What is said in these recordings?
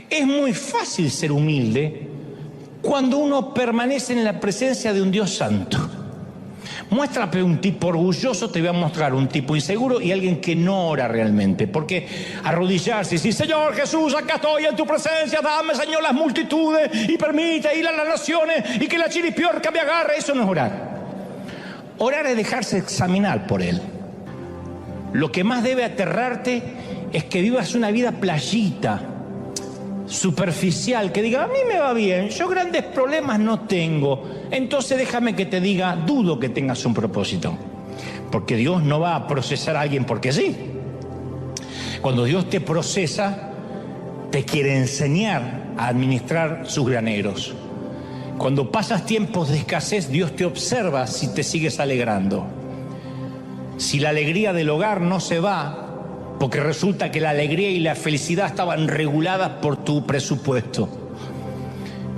Es muy fácil ser humilde cuando uno permanece en la presencia de un Dios santo. Muéstrame un tipo orgulloso, te voy a mostrar un tipo inseguro y alguien que no ora realmente. Porque arrodillarse y decir, Señor Jesús, acá estoy en tu presencia, dame, Señor, las multitudes y permite ir a las naciones y que la chiripiorca me agarre, eso no es orar. Orar es dejarse examinar por Él. Lo que más debe aterrarte es que vivas una vida playita, superficial, que diga, a mí me va bien, yo grandes problemas no tengo. Entonces déjame que te diga, dudo que tengas un propósito. Porque Dios no va a procesar a alguien porque sí. Cuando Dios te procesa, te quiere enseñar a administrar sus graneros. Cuando pasas tiempos de escasez, Dios te observa si te sigues alegrando. Si la alegría del hogar no se va, porque resulta que la alegría y la felicidad estaban reguladas por tu presupuesto.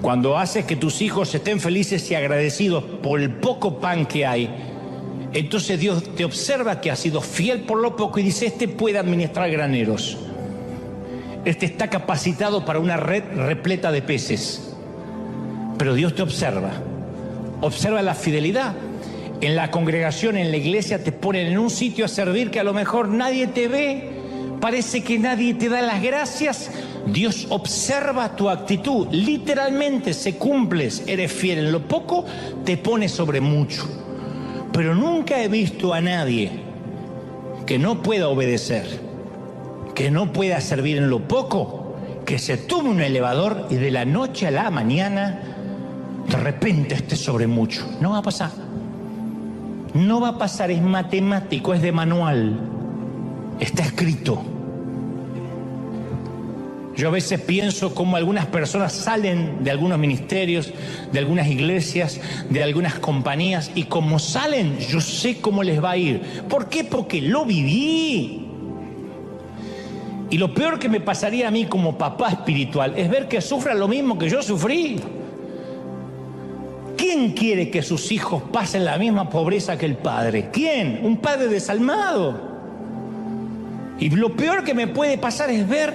Cuando haces que tus hijos estén felices y agradecidos por el poco pan que hay, entonces Dios te observa que has sido fiel por lo poco y dice, este puede administrar graneros. Este está capacitado para una red repleta de peces. Pero Dios te observa. Observa la fidelidad. En la congregación, en la iglesia, te ponen en un sitio a servir que a lo mejor nadie te ve, parece que nadie te da las gracias. Dios observa tu actitud, literalmente se cumples, eres fiel en lo poco, te pones sobre mucho. Pero nunca he visto a nadie que no pueda obedecer, que no pueda servir en lo poco, que se tome un elevador y de la noche a la mañana de repente esté sobre mucho. No va a pasar. No va a pasar, es matemático, es de manual, está escrito. Yo a veces pienso cómo algunas personas salen de algunos ministerios, de algunas iglesias, de algunas compañías, y como salen, yo sé cómo les va a ir. ¿Por qué? Porque lo viví. Y lo peor que me pasaría a mí como papá espiritual es ver que sufran lo mismo que yo sufrí. ¿Quién quiere que sus hijos pasen la misma pobreza que el padre? ¿Quién? Un padre desalmado. Y lo peor que me puede pasar es ver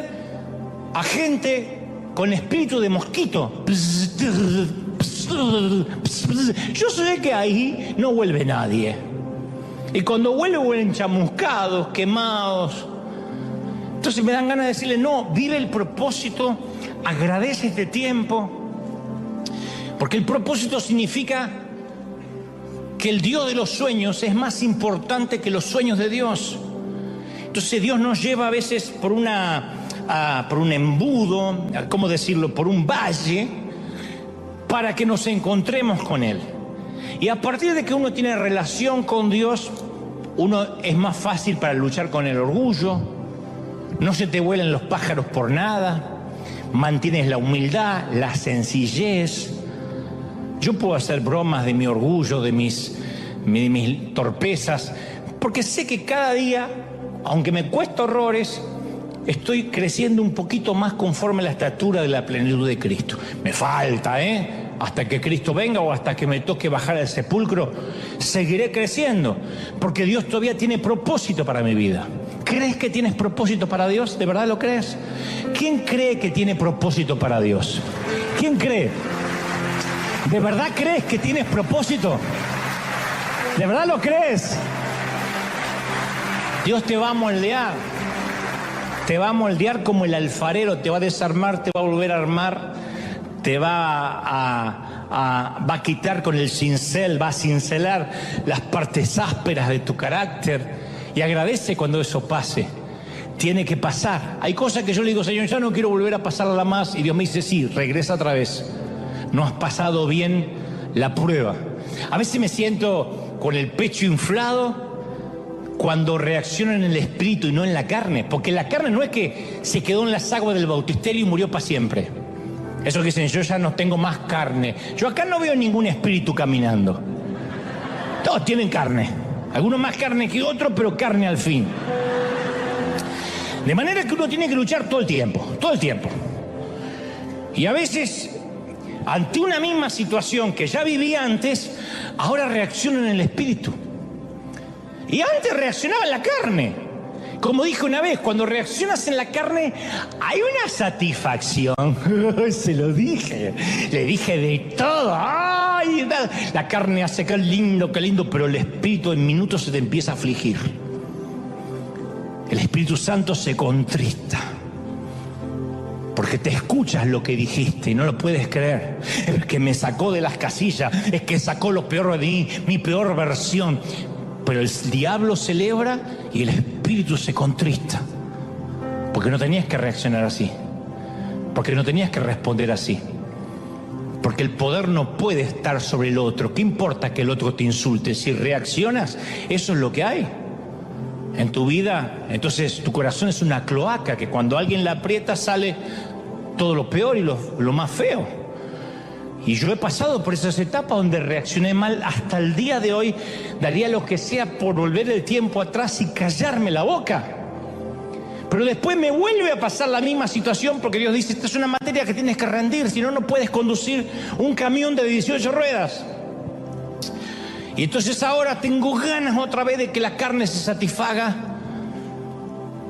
a gente con espíritu de mosquito. Yo sé que ahí no vuelve nadie. Y cuando vuelven chamuscados, quemados. Entonces me dan ganas de decirle, no, vive el propósito, agradece este tiempo. Porque el propósito significa que el Dios de los sueños es más importante que los sueños de Dios. Entonces Dios nos lleva a veces por un embudo, ¿cómo decirlo?, por un valle, para que nos encontremos con Él. Y a partir de que uno tiene relación con Dios, uno es más fácil para luchar con el orgullo, no se te vuelan los pájaros por nada, mantienes la humildad, la sencillez. Yo puedo hacer bromas de mi orgullo, de mis torpezas, porque sé que cada día, aunque me cuesta horrores, estoy creciendo un poquito más conforme a la estatura de la plenitud de Cristo. Me falta, hasta que Cristo venga o hasta que me toque bajar al sepulcro, seguiré creciendo, porque Dios todavía tiene propósito para mi vida. ¿Crees que tienes propósito para Dios? ¿De verdad lo crees? ¿Quién cree que tiene propósito para Dios? ¿Quién cree? ¿De verdad crees que tienes propósito? ¿De verdad lo crees? Dios te va a moldear. Te va a moldear como el alfarero, te va a desarmar, te va a volver a armar, te va a quitar con el cincel, va a cincelar las partes ásperas de tu carácter. Y agradece cuando eso pase. Tiene que pasar. Hay cosas que yo le digo, Señor, ya no quiero volver a pasarla más. Y Dios me dice, sí, regresa otra vez. No has pasado bien la prueba. A veces me siento con el pecho inflado cuando reacciono en el espíritu y no en la carne. Porque la carne no es que se quedó en las aguas del bautisterio y murió para siempre. Eso que dicen, yo ya no tengo más carne. Yo acá no veo ningún espíritu caminando. Todos tienen carne. Algunos más carne que otros, pero carne al fin. De manera que uno tiene que luchar todo el tiempo. Todo el tiempo. Y a veces, ante una misma situación que ya vivía antes, ahora reacciono en el espíritu. Y antes reaccionaba en la carne. Como dije una vez, cuando reaccionas en la carne, hay una satisfacción. Se lo dije. Le dije de todo. ¡Ay! La carne hace qué lindo, pero el espíritu en minutos se te empieza a afligir. El Espíritu Santo se contrista. Porque te escuchas lo que dijiste y no lo puedes creer. Es que me sacó de las casillas, es que sacó lo peor de mí, mi peor versión. Pero el diablo celebra y el Espíritu se contrista. Porque no tenías que reaccionar así. Porque no tenías que responder así. Porque el poder no puede estar sobre el otro. ¿Qué importa que el otro te insulte? Si reaccionas, eso es lo que hay en tu vida. Entonces tu corazón es una cloaca que cuando alguien la aprieta sale todo lo peor y lo más feo. Y yo he pasado por esas etapas donde reaccioné mal. Hasta el día de hoy daría lo que sea por volver el tiempo atrás y callarme la boca. Pero después me vuelve a pasar la misma situación porque Dios dice, esta es una materia que tienes que rendir, si no, no puedes conducir un camión de 18 ruedas. Y entonces ahora tengo ganas otra vez de que la carne se satisfaga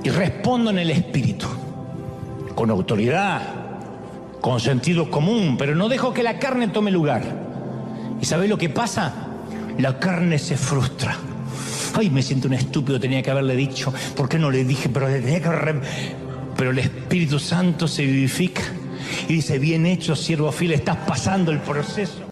y respondo en el Espíritu, con autoridad, con sentido común, pero no dejo que la carne tome lugar. ¿Y sabés lo que pasa? La carne se frustra. Ay, me siento un estúpido, tenía que haberle dicho. ¿Por qué no le dije? Pero el Espíritu Santo se vivifica y dice, bien hecho, siervo fiel, estás pasando el proceso.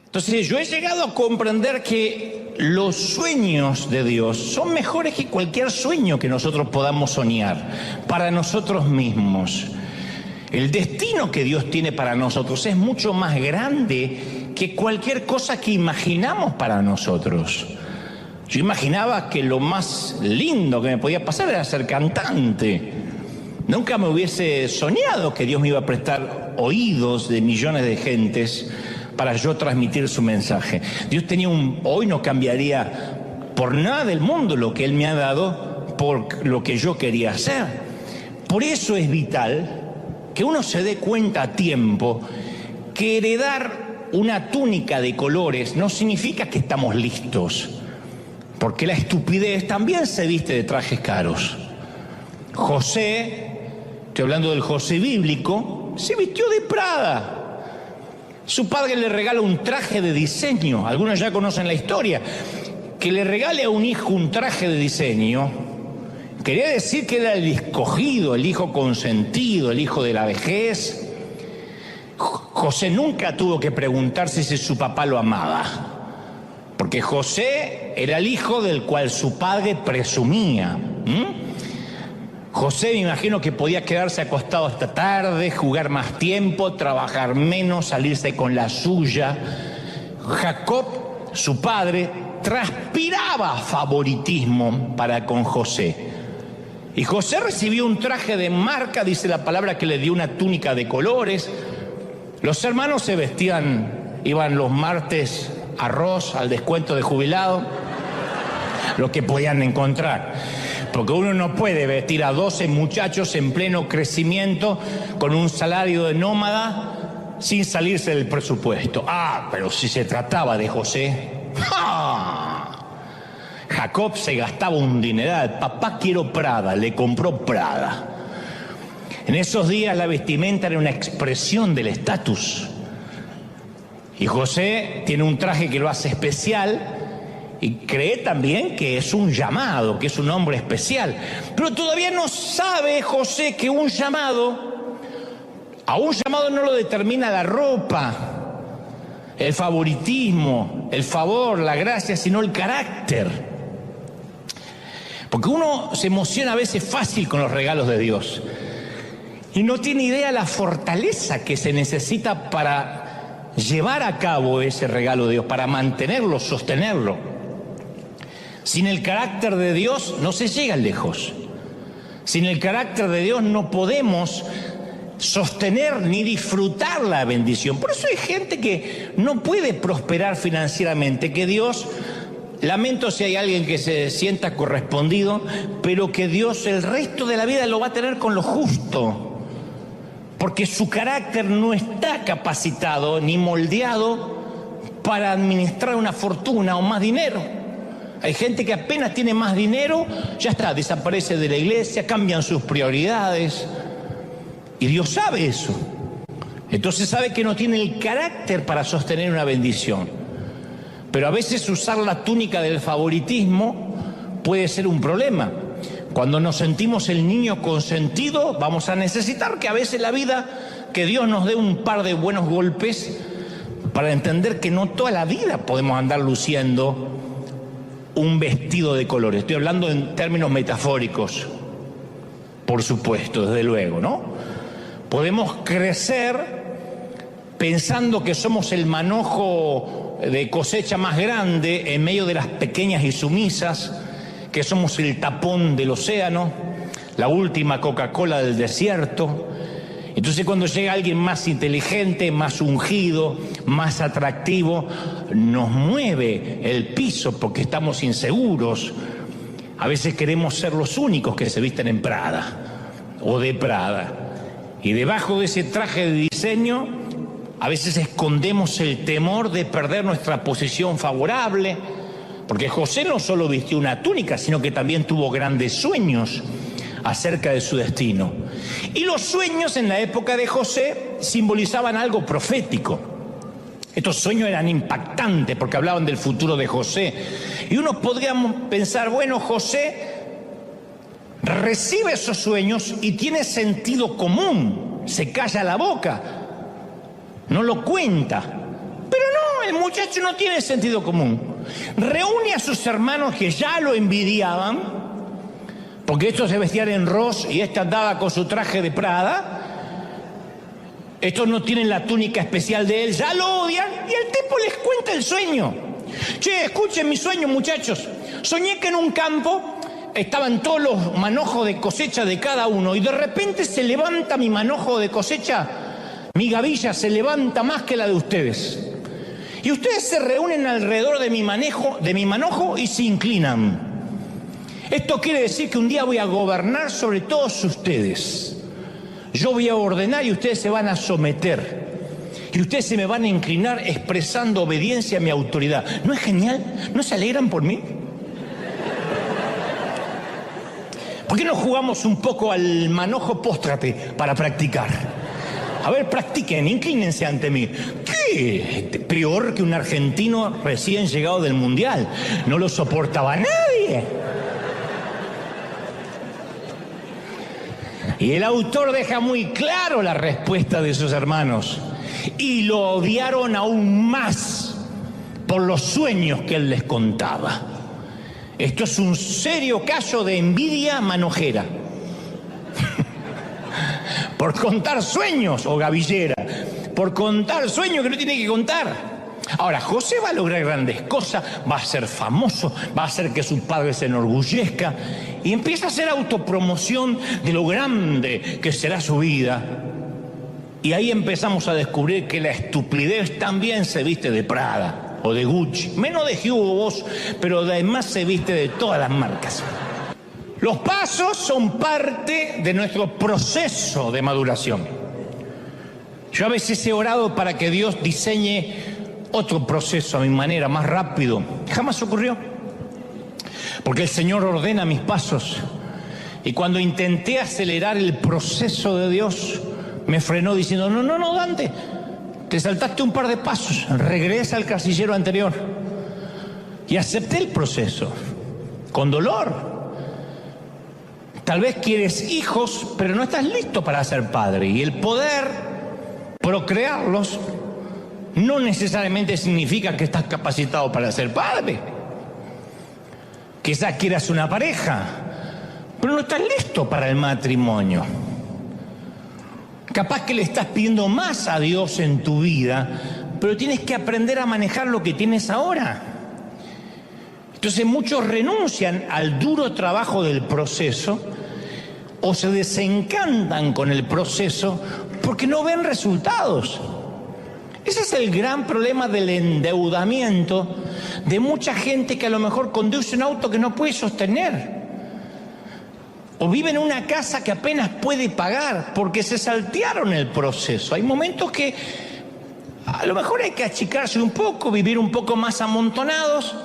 Entonces yo he llegado a comprender que los sueños de Dios son mejores que cualquier sueño que nosotros podamos soñar para nosotros mismos. El destino que Dios tiene para nosotros es mucho más grande que cualquier cosa que imaginamos para nosotros. Yo imaginaba que lo más lindo que me podía pasar era ser cantante. Nunca me hubiese soñado que Dios me iba a prestar oídos de millones de gentes para yo transmitir su mensaje. Dios tenía hoy no cambiaría por nada del mundo lo que Él me ha dado por lo que yo quería hacer. Por eso es vital que uno se dé cuenta a tiempo que heredar una túnica de colores no significa que estamos listos, porque la estupidez también se viste de trajes caros. José, estoy hablando del José bíblico, se vistió de Prada. Su padre le regala un traje de diseño. Algunos ya conocen la historia. Que le regale a un hijo un traje de diseño quería decir que era el escogido, el hijo consentido, el hijo de la vejez. José nunca tuvo que preguntarse si su papá lo amaba, porque José era el hijo del cual su padre presumía. José, me imagino que podía quedarse acostado hasta tarde, jugar más tiempo, trabajar menos, salirse con la suya. Jacob, su padre, transpiraba favoritismo para con José. Y José recibió un traje de marca, dice la palabra, que le dio una túnica de colores. Los hermanos se vestían, iban los martes arroz al descuento de jubilado, lo que podían encontrar. Porque uno no puede vestir a 12 muchachos en pleno crecimiento con un salario de nómada sin salirse del presupuesto. Pero si se trataba de José, Jacob se gastaba un dineral. Papá, quiero Prada, le compró Prada. En esos días la vestimenta era una expresión del estatus. Y José tiene un traje que lo hace especial y cree también que es un llamado, que es un hombre especial. Pero todavía no sabe José que a un llamado no lo determina la ropa, el favoritismo, el favor, la gracia, sino el carácter. Porque uno se emociona a veces fácil con los regalos de Dios y no tiene idea la fortaleza que se necesita para llevar a cabo ese regalo de Dios, para mantenerlo, sostenerlo. Sin el carácter de Dios no se llega lejos. Sin el carácter de Dios no podemos sostener ni disfrutar la bendición. Por eso hay gente que no puede prosperar financieramente, que Dios, lamento si hay alguien que se sienta correspondido, pero que Dios el resto de la vida lo va a tener con lo justo, porque su carácter no está capacitado ni moldeado para administrar una fortuna o más dinero. Hay gente que apenas tiene más dinero, ya está, desaparece de la iglesia, cambian sus prioridades. Y Dios sabe eso. Entonces sabe que no tiene el carácter para sostener una bendición. Pero a veces usar la túnica del favoritismo puede ser un problema. Cuando nos sentimos el niño consentido, vamos a necesitar que a veces la vida, que Dios nos dé un par de buenos golpes para entender que no toda la vida podemos andar luciendo un vestido de colores. Estoy hablando en términos metafóricos, por supuesto, desde luego, ¿no? Podemos crecer pensando que somos el manojo de cosecha más grande en medio de las pequeñas y sumisas, que somos el tapón del océano, la última Coca-Cola del desierto. Entonces cuando llega alguien más inteligente, más ungido, más atractivo, nos mueve el piso porque estamos inseguros. A veces queremos ser los únicos que se visten en Prada o de Prada. Y debajo de ese traje de diseño, a veces escondemos el temor de perder nuestra posición favorable, porque José no solo vistió una túnica, sino que también tuvo grandes sueños acerca de su destino. Y los sueños en la época de José simbolizaban algo profético. Estos sueños eran impactantes porque hablaban del futuro de José. Y uno podría pensar, bueno, José recibe esos sueños y tiene sentido común, se calla la boca, no lo cuenta. Pero no, el muchacho no tiene sentido común. Reúne a sus hermanos que ya lo envidiaban, porque estos se vestían en ros y este andaba con su traje de Prada. Estos no tienen la túnica especial de él, ya lo odian, y el tipo les cuenta el sueño. Che, escuchen mi sueño, muchachos. Soñé que en un campo estaban todos los manojos de cosecha de cada uno, y de repente se levanta mi manojo de cosecha, mi gavilla se levanta más que la de ustedes. Y ustedes se reúnen alrededor de mi manojo y se inclinan. Esto quiere decir que un día voy a gobernar sobre todos ustedes. Yo voy a ordenar y ustedes se van a someter. Y ustedes se me van a inclinar expresando obediencia a mi autoridad. ¿No es genial? ¿No se alegran por mí? ¿Por qué no jugamos un poco al manojo póstrate para practicar? A ver, practiquen, inclínense ante mí. ¿Qué? Peor que un argentino recién llegado del Mundial. No lo soportaba nadie. Y el autor deja muy claro la respuesta de sus hermanos. Y lo odiaron aún más por los sueños que él les contaba. Esto es un serio caso de envidia manojera. Por contar sueños, o gavillera, por contar sueños que no tiene que contar. Ahora, José va a lograr grandes cosas, va a ser famoso, va a hacer que su padre se enorgullezca, y empieza a hacer autopromoción de lo grande que será su vida. Y ahí empezamos a descubrir que la estupidez también se viste de Prada o de Gucci, menos de Hugo Boss, pero además se viste de todas las marcas. Los pasos son parte de nuestro proceso de maduración. Yo a veces he orado para que Dios diseñe otro proceso a mi manera, más rápido. Jamás ocurrió. Porque el Señor ordena mis pasos. Y cuando intenté acelerar el proceso de Dios, me frenó diciendo, no, Dante, te saltaste un par de pasos, regresa al casillero anterior. Y acepté el proceso, con dolor. Tal vez quieres hijos, pero no estás listo para ser padre. Y el poder procrearlos no necesariamente significa que estás capacitado para ser padre. Quizás quieras una pareja, pero no estás listo para el matrimonio. Capaz que le estás pidiendo más a Dios en tu vida, pero tienes que aprender a manejar lo que tienes ahora. Entonces muchos renuncian al duro trabajo del proceso o se desencantan con el proceso porque no ven resultados. Ese es el gran problema del endeudamiento de mucha gente que a lo mejor conduce un auto que no puede sostener. O vive en una casa que apenas puede pagar porque se saltearon el proceso. Hay momentos que a lo mejor hay que achicarse un poco, vivir un poco más amontonados,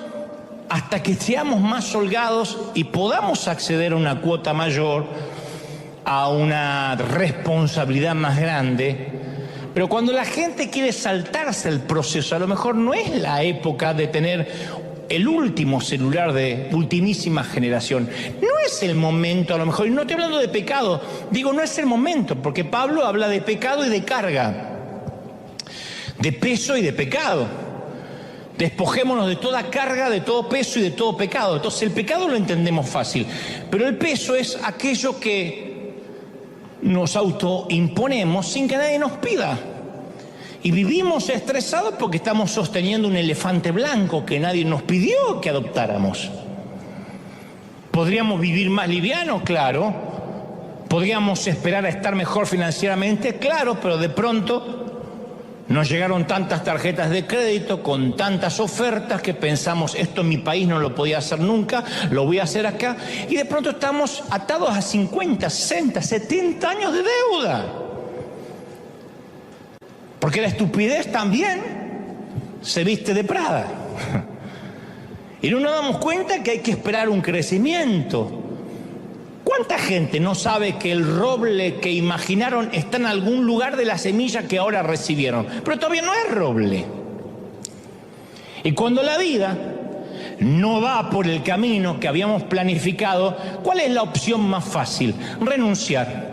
hasta que seamos más holgados y podamos acceder a una cuota mayor, a una responsabilidad más grande. Pero cuando la gente quiere saltarse el proceso, a lo mejor no es la época de tener el último celular de ultimísima generación. No es el momento, a lo mejor, y no estoy hablando de pecado, digo, no es el momento, porque Pablo habla de pecado y de carga, de peso y de pecado. Despojémonos de toda carga, de todo peso y de todo pecado. Entonces el pecado lo entendemos fácil, pero el peso es aquello que nos autoimponemos sin que nadie nos pida. Y vivimos estresados porque estamos sosteniendo un elefante blanco que nadie nos pidió que adoptáramos. ¿Podríamos vivir más livianos? Claro. ¿Podríamos esperar a estar mejor financieramente? Claro, pero de pronto nos llegaron tantas tarjetas de crédito con tantas ofertas que pensamos, esto en mi país no lo podía hacer nunca, lo voy a hacer acá. Y de pronto estamos atados a 50, 60, 70 años de deuda. Porque la estupidez también se viste de Prada. Y no nos damos cuenta que hay que esperar un crecimiento. ¿Cuánta gente no sabe que el roble que imaginaron está en algún lugar de la semilla que ahora recibieron? Pero todavía no es roble. Y cuando la vida no va por el camino que habíamos planificado, ¿cuál es la opción más fácil? Renunciar.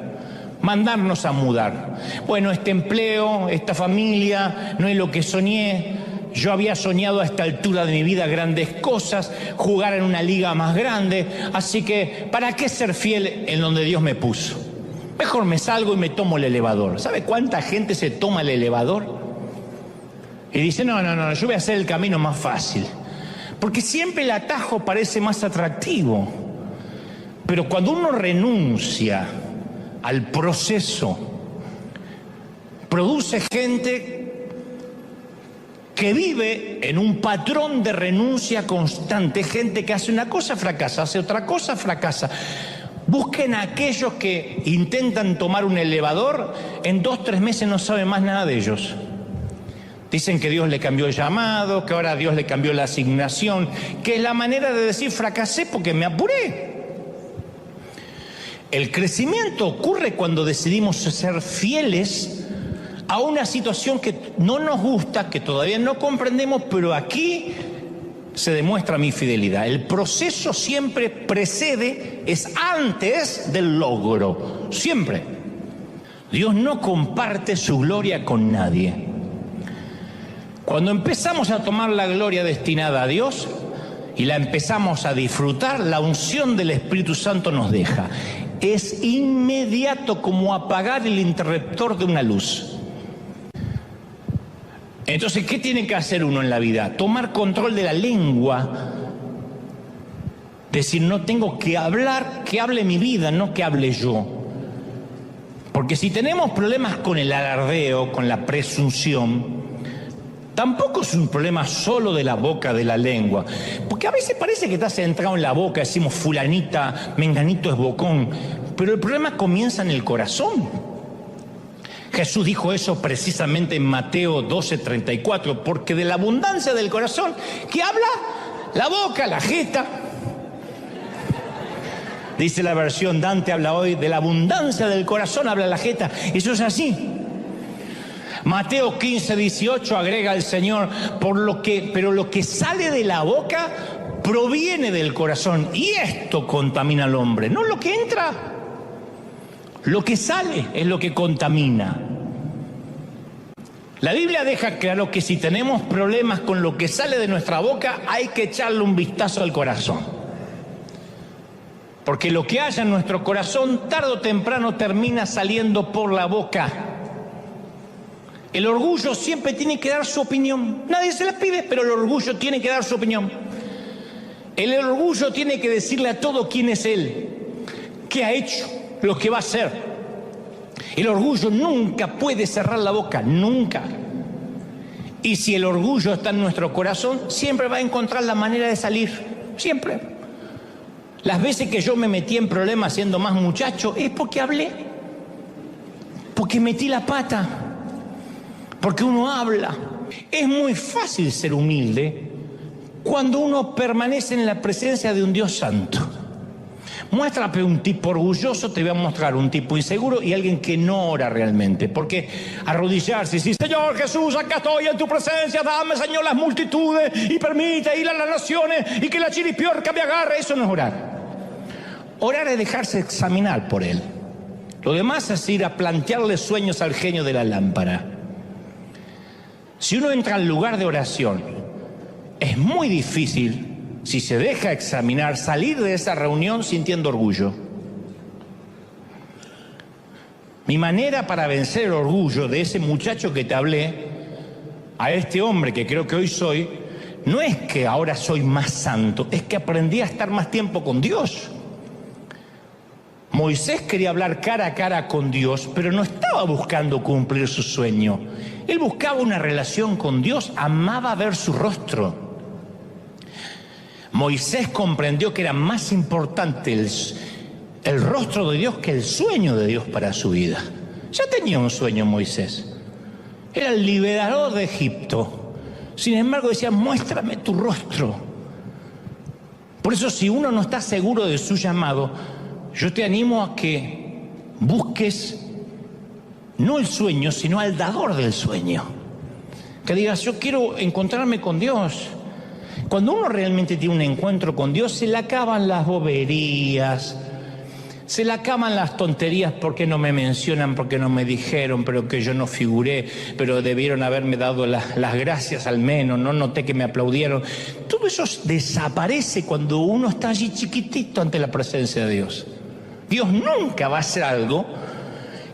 Mandarnos a mudar. Bueno, este empleo, esta familia, no es lo que soñé. Yo había soñado a esta altura de mi vida grandes cosas, jugar en una liga más grande, así que ¿para qué ser fiel en donde Dios me puso? Mejor me salgo y me tomo el elevador. ¿Sabe cuánta gente se toma el elevador? Y dice, no, yo voy a hacer el camino más fácil. Porque siempre el atajo parece más atractivo. Pero cuando uno renuncia al proceso, produce gente que vive en un patrón de renuncia constante, gente que hace una cosa, fracasa, hace otra cosa, fracasa. Busquen a aquellos que intentan tomar un elevador, en 2 o 3 meses no saben más nada de ellos. Dicen que Dios le cambió el llamado, que ahora Dios le cambió la asignación, que es la manera de decir fracasé porque me apuré. El crecimiento ocurre cuando decidimos ser fieles a una situación que no nos gusta, que todavía no comprendemos, pero aquí se demuestra mi fidelidad. El proceso siempre precede, es antes del logro, siempre. Dios no comparte su gloria con nadie. Cuando empezamos a tomar la gloria destinada a Dios y la empezamos a disfrutar, la unción del Espíritu Santo nos deja. Es inmediato, como apagar el interruptor de una luz. Entonces, ¿qué tiene que hacer uno en la vida? Tomar control de la lengua. Decir, no tengo que hablar, que hable mi vida, no que hable yo. Porque si tenemos problemas con el alardeo, con la presunción, tampoco es un problema solo de la boca, de la lengua. Porque a veces parece que está centrado en la boca, decimos fulanita, menganito es bocón. Pero el problema comienza en el corazón. Jesús dijo eso precisamente en Mateo 12:34, porque de la abundancia del corazón, ¿qué habla? La boca, la jeta. Dice la versión Dante, habla hoy, de la abundancia del corazón habla la jeta. Eso es así. Mateo 15:18 agrega el Señor, pero lo que sale de la boca proviene del corazón, y esto contamina al hombre, no lo que entra. Lo que sale es lo que contamina. La Biblia deja claro que si tenemos problemas con lo que sale de nuestra boca, hay que echarle un vistazo al corazón. Porque lo que haya en nuestro corazón, tarde o temprano termina saliendo por la boca. El orgullo siempre tiene que dar su opinión. Nadie se la pide, pero el orgullo tiene que dar su opinión. El orgullo tiene que decirle a todo quién es él, qué ha hecho, lo que va a hacer. El orgullo nunca puede cerrar la boca, nunca. Y si el orgullo está en nuestro corazón, siempre va a encontrar la manera de salir, siempre. Las veces que yo me metí en problemas siendo más muchacho, es porque hablé, porque metí la pata, porque uno habla. Es muy fácil ser humilde, cuando uno permanece en la presencia de un Dios santo. Muéstrame un tipo orgulloso, te voy a mostrar un tipo inseguro y alguien que no ora realmente. Porque arrodillarse y decir, Señor Jesús, acá estoy en tu presencia, dame, Señor, las multitudes y permite ir a las naciones y que la chiripiorca me agarre, eso no es orar. Orar es dejarse examinar por Él. Lo demás es ir a plantearle sueños al genio de la lámpara. Si uno entra al lugar de oración, es muy difícil, si se deja examinar, salir de esa reunión sintiendo orgullo. Mi manera para vencer el orgullo de ese muchacho que te hablé, a este hombre que creo que hoy soy, no es que ahora soy más santo, es que aprendí a estar más tiempo con Dios. Moisés quería hablar cara a cara con Dios, pero no estaba buscando cumplir su sueño. Él buscaba una relación con Dios, amaba ver su rostro. Moisés comprendió que era más importante el rostro de Dios que el sueño de Dios para su vida. Ya tenía un sueño Moisés. Era el liberador de Egipto. Sin embargo decía, muéstrame tu rostro. Por eso, si uno no está seguro de su llamado, yo te animo a que busques no el sueño, sino al dador del sueño. Que digas, yo quiero encontrarme con Dios. Cuando uno realmente tiene un encuentro con Dios, se le acaban las boberías, se le acaban las tonterías, porque no me mencionan, porque no me dijeron, pero que yo no figuré, pero debieron haberme dado las gracias al menos, no noté que me aplaudieron. Todo eso desaparece cuando uno está allí chiquitito ante la presencia de Dios. Dios nunca va a hacer algo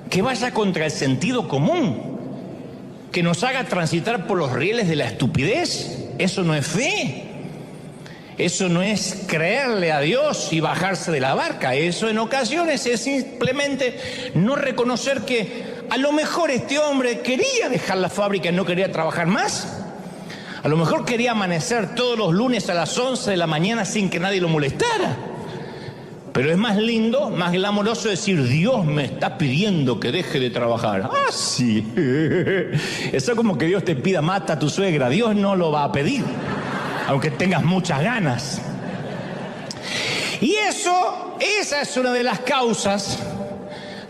que vaya contra el sentido común, que nos haga transitar por los rieles de la estupidez. Eso no es fe. Eso no es creerle a Dios y bajarse de la barca. Eso en ocasiones es simplemente no reconocer que a lo mejor este hombre quería dejar la fábrica y no quería trabajar más. A lo mejor quería amanecer todos los lunes a las 11 de la mañana sin que nadie lo molestara. Pero es más lindo, más glamoroso decir, Dios me está pidiendo que deje de trabajar. Ah, sí. Eso es como que Dios te pida, mata a tu suegra. Dios no lo va a pedir, aunque tengas muchas ganas. Y esa es una de las causas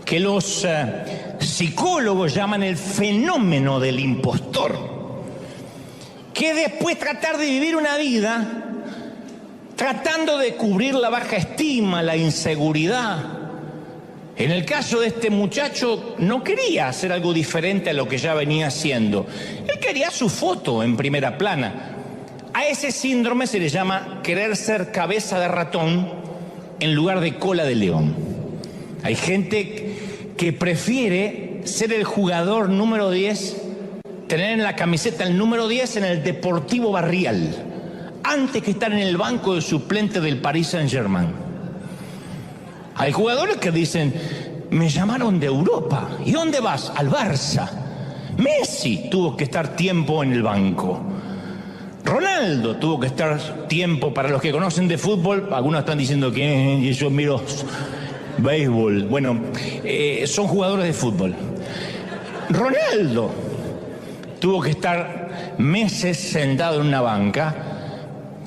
que los psicólogos llaman el fenómeno del impostor. Que después tratar de vivir una vida tratando de cubrir la baja estima, la inseguridad. En el caso de este muchacho, no quería hacer algo diferente a lo que ya venía haciendo. Él quería su foto en primera plana. A ese síndrome se le llama querer ser cabeza de ratón en lugar de cola de león. Hay gente que prefiere ser el jugador número 10, tener en la camiseta el número 10 en el Deportivo Barrial, antes que estar en el banco de suplente del Paris Saint-Germain. Hay jugadores que dicen, me llamaron de Europa. ¿Y dónde vas? Al Barça. Messi tuvo que estar tiempo en el banco. Ronaldo tuvo que estar tiempo, para los que conocen de fútbol, algunos están diciendo que yo miro béisbol. Bueno, son jugadores de fútbol. Ronaldo tuvo que estar meses sentado en una banca,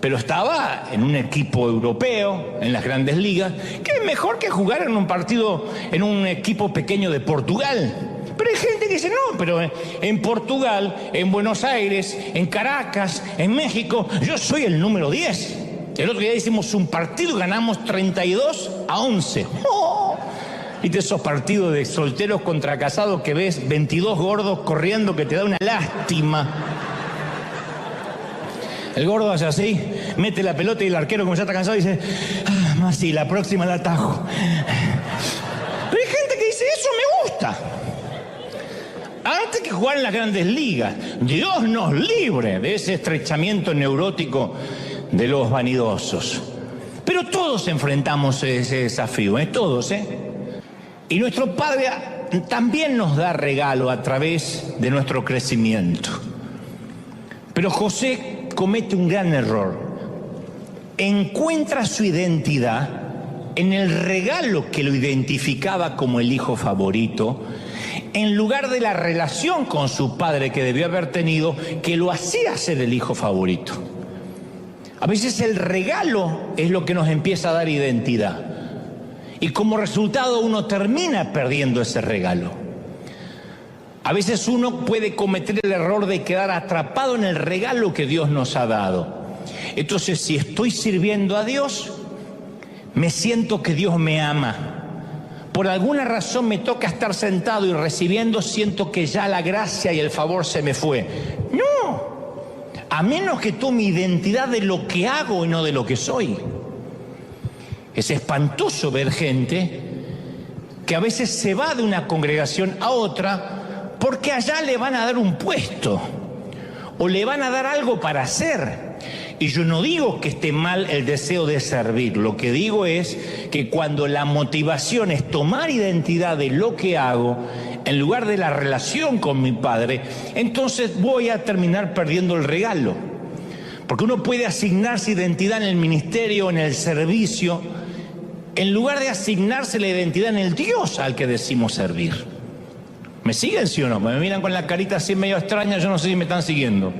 pero estaba en un equipo europeo, en las grandes ligas, que es mejor que jugar en un partido, en un equipo pequeño de Portugal. Pero hay gente que dice, no, pero en Portugal, en Buenos Aires, en Caracas, en México, yo soy el número 10. El otro día hicimos un partido y ganamos 32-11. ¡Oh! ¿Viste esos partidos de solteros contra casados que ves 22 gordos corriendo que te da una lástima? El gordo hace así, mete la pelota y el arquero, como ya está cansado, dice, más sí, la próxima la atajo. Pero hay gente que dice, eso me gusta. Antes que jugar en las grandes ligas, Dios nos libre de ese estrechamiento neurótico de los vanidosos. Pero todos enfrentamos ese desafío, todos, Y nuestro Padre también nos da regalo a través de nuestro crecimiento. Pero José comete un gran error. Encuentra su identidad en el regalo que lo identificaba como el hijo favorito, en lugar de la relación con su padre que debió haber tenido, que lo hacía ser el hijo favorito. A veces el regalo es lo que nos empieza a dar identidad. Y como resultado uno termina perdiendo ese regalo. A veces uno puede cometer el error de quedar atrapado en el regalo que Dios nos ha dado. Entonces, si estoy sirviendo a Dios, me siento que Dios me ama. Por alguna razón me toca estar sentado y recibiendo, siento que ya la gracia y el favor se me fue. No, a menos que tome identidad de lo que hago y no de lo que soy. Es espantoso ver gente que a veces se va de una congregación a otra porque allá le van a dar un puesto o le van a dar algo para hacer. Y yo no digo que esté mal el deseo de servir, lo que digo es que cuando la motivación es tomar identidad de lo que hago, en lugar de la relación con mi Padre, entonces voy a terminar perdiendo el regalo. Porque uno puede asignarse identidad en el ministerio, en el servicio, en lugar de asignarse la identidad en el Dios al que decimos servir. ¿Me siguen, sí o no? Me miran con la carita así medio extraña, yo no sé si me están siguiendo.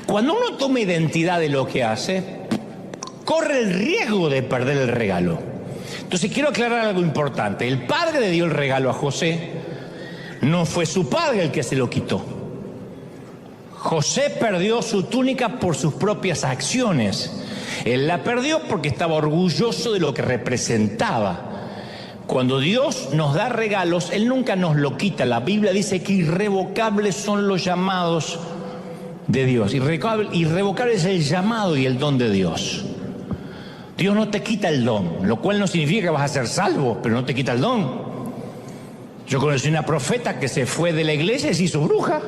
Cuando uno toma identidad de lo que hace, corre el riesgo de perder el regalo. Entonces quiero aclarar algo importante. El padre le dio el regalo a José, no fue su padre el que se lo quitó. José perdió su túnica por sus propias acciones. Él la perdió porque estaba orgulloso de lo que representaba. Cuando Dios nos da regalos, Él nunca nos lo quita. La Biblia dice que irrevocables son los llamados de Dios. Irrevocable es el llamado y el don de Dios. Dios no te quita el don, lo cual no significa que vas a ser salvo, pero no te quita el don. Yo conocí una profeta que se fue de la iglesia y se hizo bruja.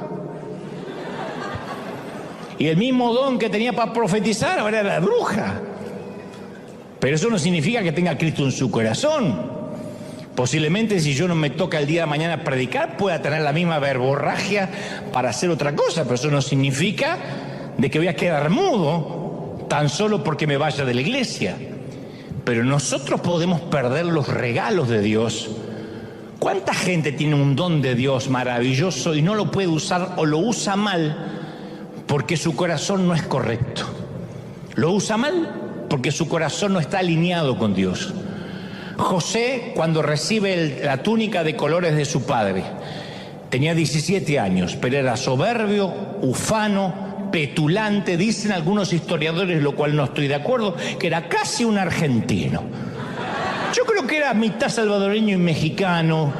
Y el mismo don que tenía para profetizar ahora era bruja. Pero eso no significa que tenga a Cristo en su corazón. Posiblemente si yo no me toca el día de mañana predicar, pueda tener la misma verborragia para hacer otra cosa, pero eso no significa de que voy a quedar mudo tan solo porque me vaya de la iglesia. Pero nosotros podemos perder los regalos de Dios. ¿Cuánta gente tiene un don de Dios maravilloso y no lo puede usar o lo usa mal porque su corazón no es correcto? Lo usa mal porque su corazón no está alineado con Dios. José, cuando recibe la túnica de colores de su padre, tenía 17 años, pero era soberbio, ufano, petulante, dicen algunos historiadores, lo cual no estoy de acuerdo, que era casi un argentino. Yo creo que era mitad salvadoreño y mexicano.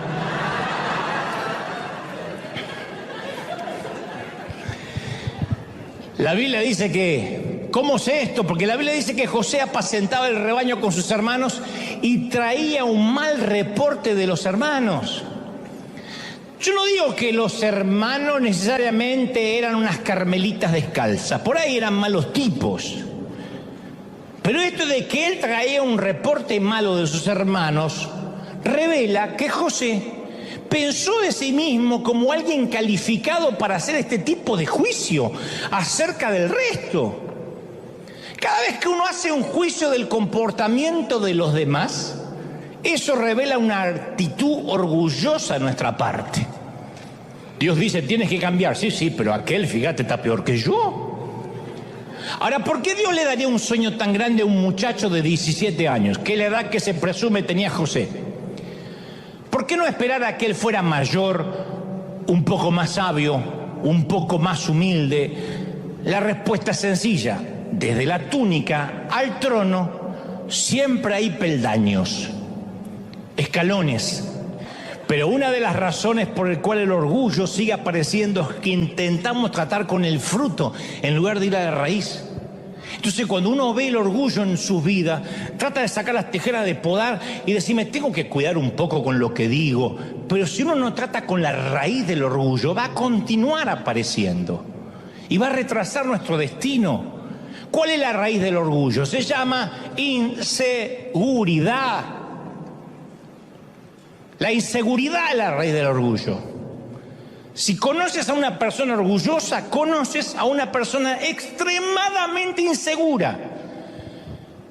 La Biblia dice que, ¿cómo sé esto? Porque la Biblia dice que José apacentaba el rebaño con sus hermanos y traía un mal reporte de los hermanos. Yo no digo que los hermanos necesariamente eran unas carmelitas descalzas, por ahí eran malos tipos. Pero esto de que él traía un reporte malo de sus hermanos revela que José pensó de sí mismo como alguien calificado para hacer este tipo de juicio acerca del resto. Cada vez que uno hace un juicio del comportamiento de los demás, eso revela una actitud orgullosa de nuestra parte. Dios dice, tienes que cambiar. Sí, pero aquel, fíjate, está peor que yo. Ahora, ¿por qué Dios le daría un sueño tan grande a un muchacho de 17 años? ¿Qué la edad que se presume tenía José? ¿Por qué no esperar a que él fuera mayor, un poco más sabio, un poco más humilde? La respuesta es sencilla. Desde la túnica al trono siempre hay peldaños, escalones. Pero una de las razones por el cual el orgullo sigue apareciendo es que intentamos tratar con el fruto en lugar de ir a la raíz. Entonces, cuando uno ve el orgullo en su vida, trata de sacar las tijeras de podar y decirme, tengo que cuidar un poco con lo que digo. Pero si uno no trata con la raíz del orgullo, va a continuar apareciendo y va a retrasar nuestro destino. ¿Cuál es la raíz del orgullo? Se llama inseguridad. La inseguridad es la raíz del orgullo. Si conoces a una persona orgullosa, conoces a una persona extremadamente insegura,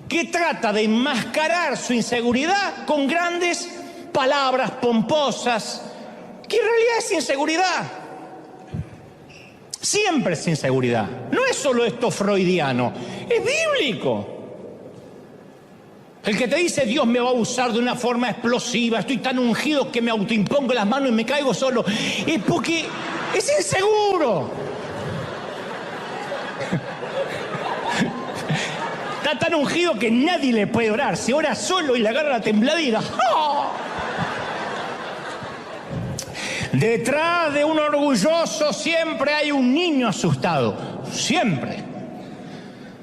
que trata de enmascarar su inseguridad con grandes palabras pomposas, que en realidad es inseguridad. Siempre es inseguridad. No es solo esto freudiano, es bíblico. El que te dice Dios me va a usar de una forma explosiva, estoy tan ungido que me autoimpongo las manos y me caigo solo, es porque es inseguro. Está tan ungido que nadie le puede orar. Se ora solo y le agarra la tembladera. ¡Oh! Detrás de un orgulloso siempre hay un niño asustado. Siempre.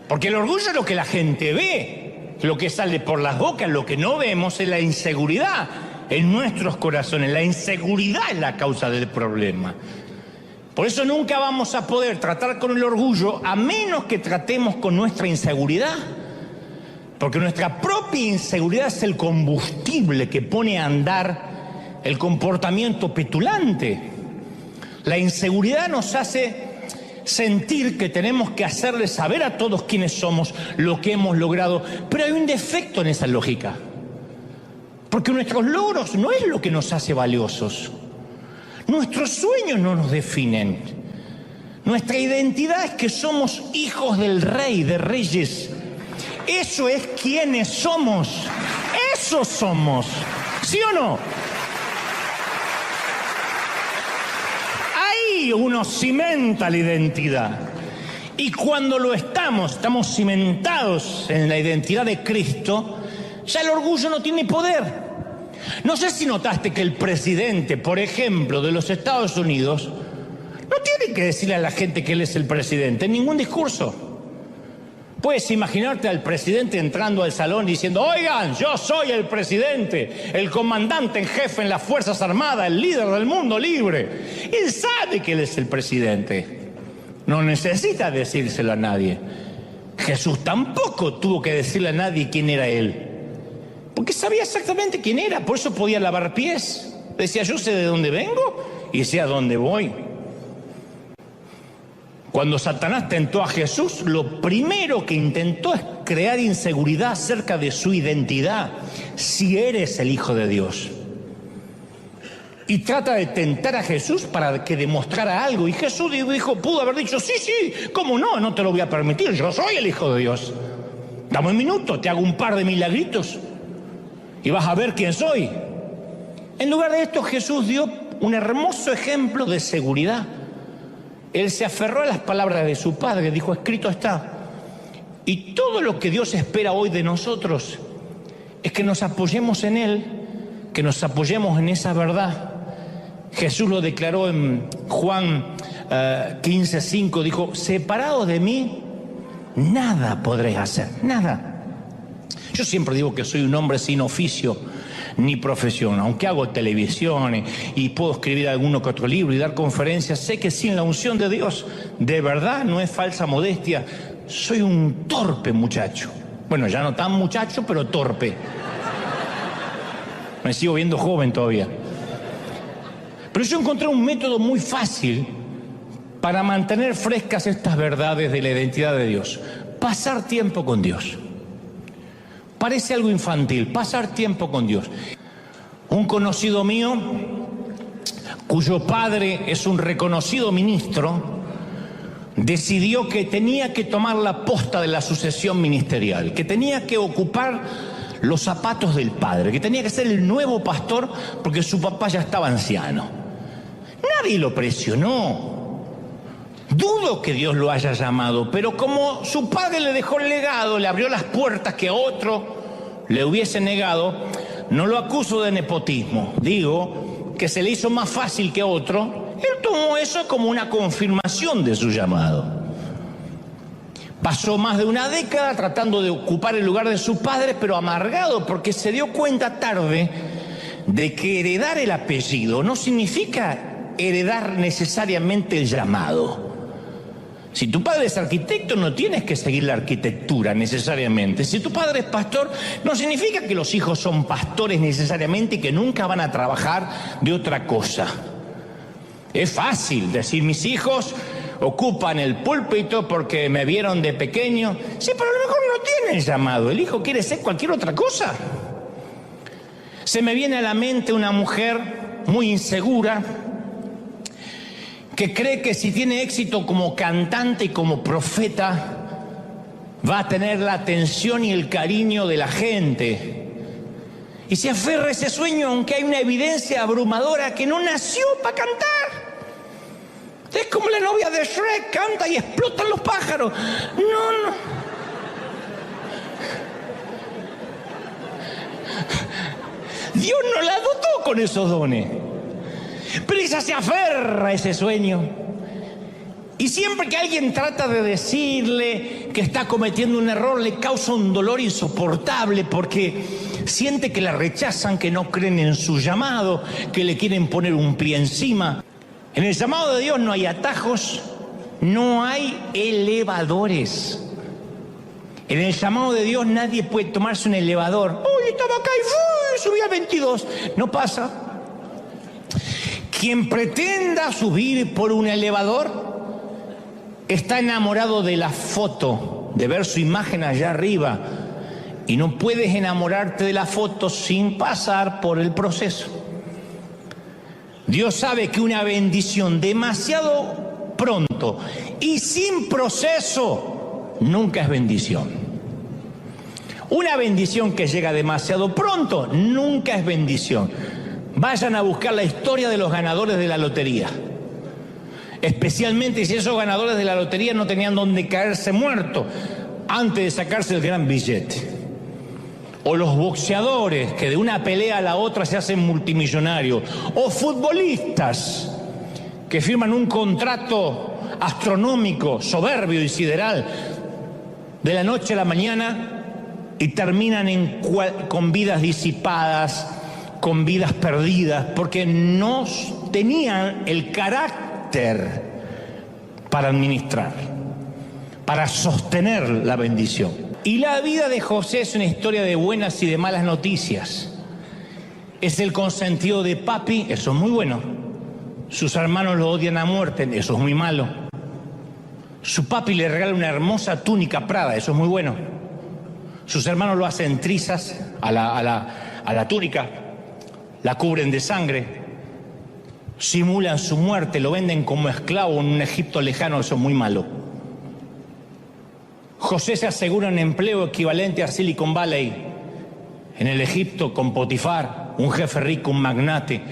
Porque el orgullo es lo que la gente ve. Lo que sale por las bocas, lo que no vemos es la inseguridad en nuestros corazones. La inseguridad es la causa del problema. Por eso nunca vamos a poder tratar con el orgullo a menos que tratemos con nuestra inseguridad. Porque nuestra propia inseguridad es el combustible que pone a andar el comportamiento petulante. La inseguridad nos hace sentir que tenemos que hacerle saber a todos quiénes somos, lo que hemos logrado. Pero hay un defecto en esa lógica. Porque nuestros logros no es lo que nos hace valiosos. Nuestros sueños no nos definen. Nuestra identidad es que somos hijos del Rey, de Reyes. Eso es quienes somos. Eso somos. ¿Sí o no? Ahí uno cimenta la identidad. Y cuando lo estamos cimentados en la identidad de Cristo, ya el orgullo no tiene poder. No sé si notaste que el presidente, por ejemplo, de los Estados Unidos, no tiene que decirle a la gente que él es el presidente en ningún discurso. Puedes imaginarte al presidente entrando al salón diciendo: oigan, yo soy el presidente, el comandante en jefe en las Fuerzas Armadas, el líder del mundo libre. Él sabe que él es el presidente. No necesita decírselo a nadie. Jesús tampoco tuvo que decirle a nadie quién era él. Porque sabía exactamente quién era, por eso podía lavar pies. Decía: yo sé de dónde vengo y sé a dónde voy. Cuando Satanás tentó a Jesús, lo primero que intentó es crear inseguridad acerca de su identidad, si eres el Hijo de Dios. Y trata de tentar a Jesús para que demostrara algo. Y Jesús dijo, pudo haber dicho: sí, ¿cómo no? No te lo voy a permitir, yo soy el Hijo de Dios. Dame un minuto, te hago un par de milagritos y vas a ver quién soy. En lugar de esto, Jesús dio un hermoso ejemplo de seguridad. Él se aferró a las palabras de su Padre, dijo: escrito está. Y todo lo que Dios espera hoy de nosotros es que nos apoyemos en Él, que nos apoyemos en esa verdad. Jesús lo declaró en Juan 15:5, dijo: separados de mí, nada podréis hacer, nada. Yo siempre digo que soy un hombre sin oficio ni profesión, aunque hago televisión y puedo escribir alguno que otro libro y dar conferencias, sé que sin la unción de Dios, de verdad, no es falsa modestia, soy un torpe muchacho. Bueno, ya no tan muchacho, pero torpe. Me sigo viendo joven todavía. Pero yo encontré un método muy fácil para mantener frescas estas verdades de la identidad de Dios: pasar tiempo con Dios. Parece algo infantil, pasar tiempo con Dios. Un conocido mío, cuyo padre es un reconocido ministro, decidió que tenía que tomar la posta de la sucesión ministerial, que tenía que ocupar los zapatos del padre, que tenía que ser el nuevo pastor porque su papá ya estaba anciano. Nadie lo presionó. Dudo que Dios lo haya llamado, pero como su padre le dejó el legado, le abrió las puertas que a otro le hubiese negado, no lo acuso de nepotismo. Digo que se le hizo más fácil que a otro. Él tomó eso como una confirmación de su llamado. Pasó más de una década tratando de ocupar el lugar de su padre, pero amargado porque se dio cuenta tarde de que heredar el apellido no significa heredar necesariamente el llamado. Si tu padre es arquitecto, no tienes que seguir la arquitectura necesariamente. Si tu padre es pastor, no significa que los hijos son pastores necesariamente y que nunca van a trabajar de otra cosa. Es fácil decir: mis hijos ocupan el púlpito porque me vieron de pequeño. Sí, pero a lo mejor no tienen llamado. El hijo quiere ser cualquier otra cosa. Se me viene a la mente una mujer muy insegura que cree que si tiene éxito como cantante y como profeta, va a tener la atención y el cariño de la gente. Y se aferra a ese sueño, aunque hay una evidencia abrumadora que no nació para cantar. Es como la novia de Shrek, canta y explotan los pájaros. No. Dios no la dotó con esos dones. Pero ella se aferra a ese sueño. Y siempre que alguien trata de decirle que está cometiendo un error, le causa un dolor insoportable porque siente que la rechazan, que no creen en su llamado, que le quieren poner un pie encima. En el llamado de Dios no hay atajos, no hay elevadores. En el llamado de Dios nadie puede tomarse un elevador. ¡Uy, estaba acá y subí al 22! No pasa. Quien pretenda subir por un elevador está enamorado de la foto, de ver su imagen allá arriba. Y no puedes enamorarte de la foto sin pasar por el proceso. Dios sabe que una bendición demasiado pronto y sin proceso nunca es bendición. Una bendición que llega demasiado pronto nunca es bendición. Vayan a buscar la historia de los ganadores de la lotería. Especialmente si esos ganadores de la lotería no tenían donde caerse muertos antes de sacarse el gran billete. O los boxeadores que de una pelea a la otra se hacen multimillonarios. O futbolistas que firman un contrato astronómico, soberbio y sideral de la noche a la mañana y terminan con vidas disipadas, con vidas perdidas, porque no tenían el carácter para administrar, para sostener la bendición. Y la vida de José es una historia de buenas y de malas noticias. Es el consentido de papi, eso es muy bueno. Sus hermanos lo odian a muerte, eso es muy malo. Su papi le regala una hermosa túnica Prada, eso es muy bueno. Sus hermanos lo hacen trizas a la túnica, la cubren de sangre, simulan su muerte, lo venden como esclavo en un Egipto lejano, eso es muy malo. José se asegura un empleo equivalente a Silicon Valley en el Egipto con Potifar, un jefe rico, un magnate.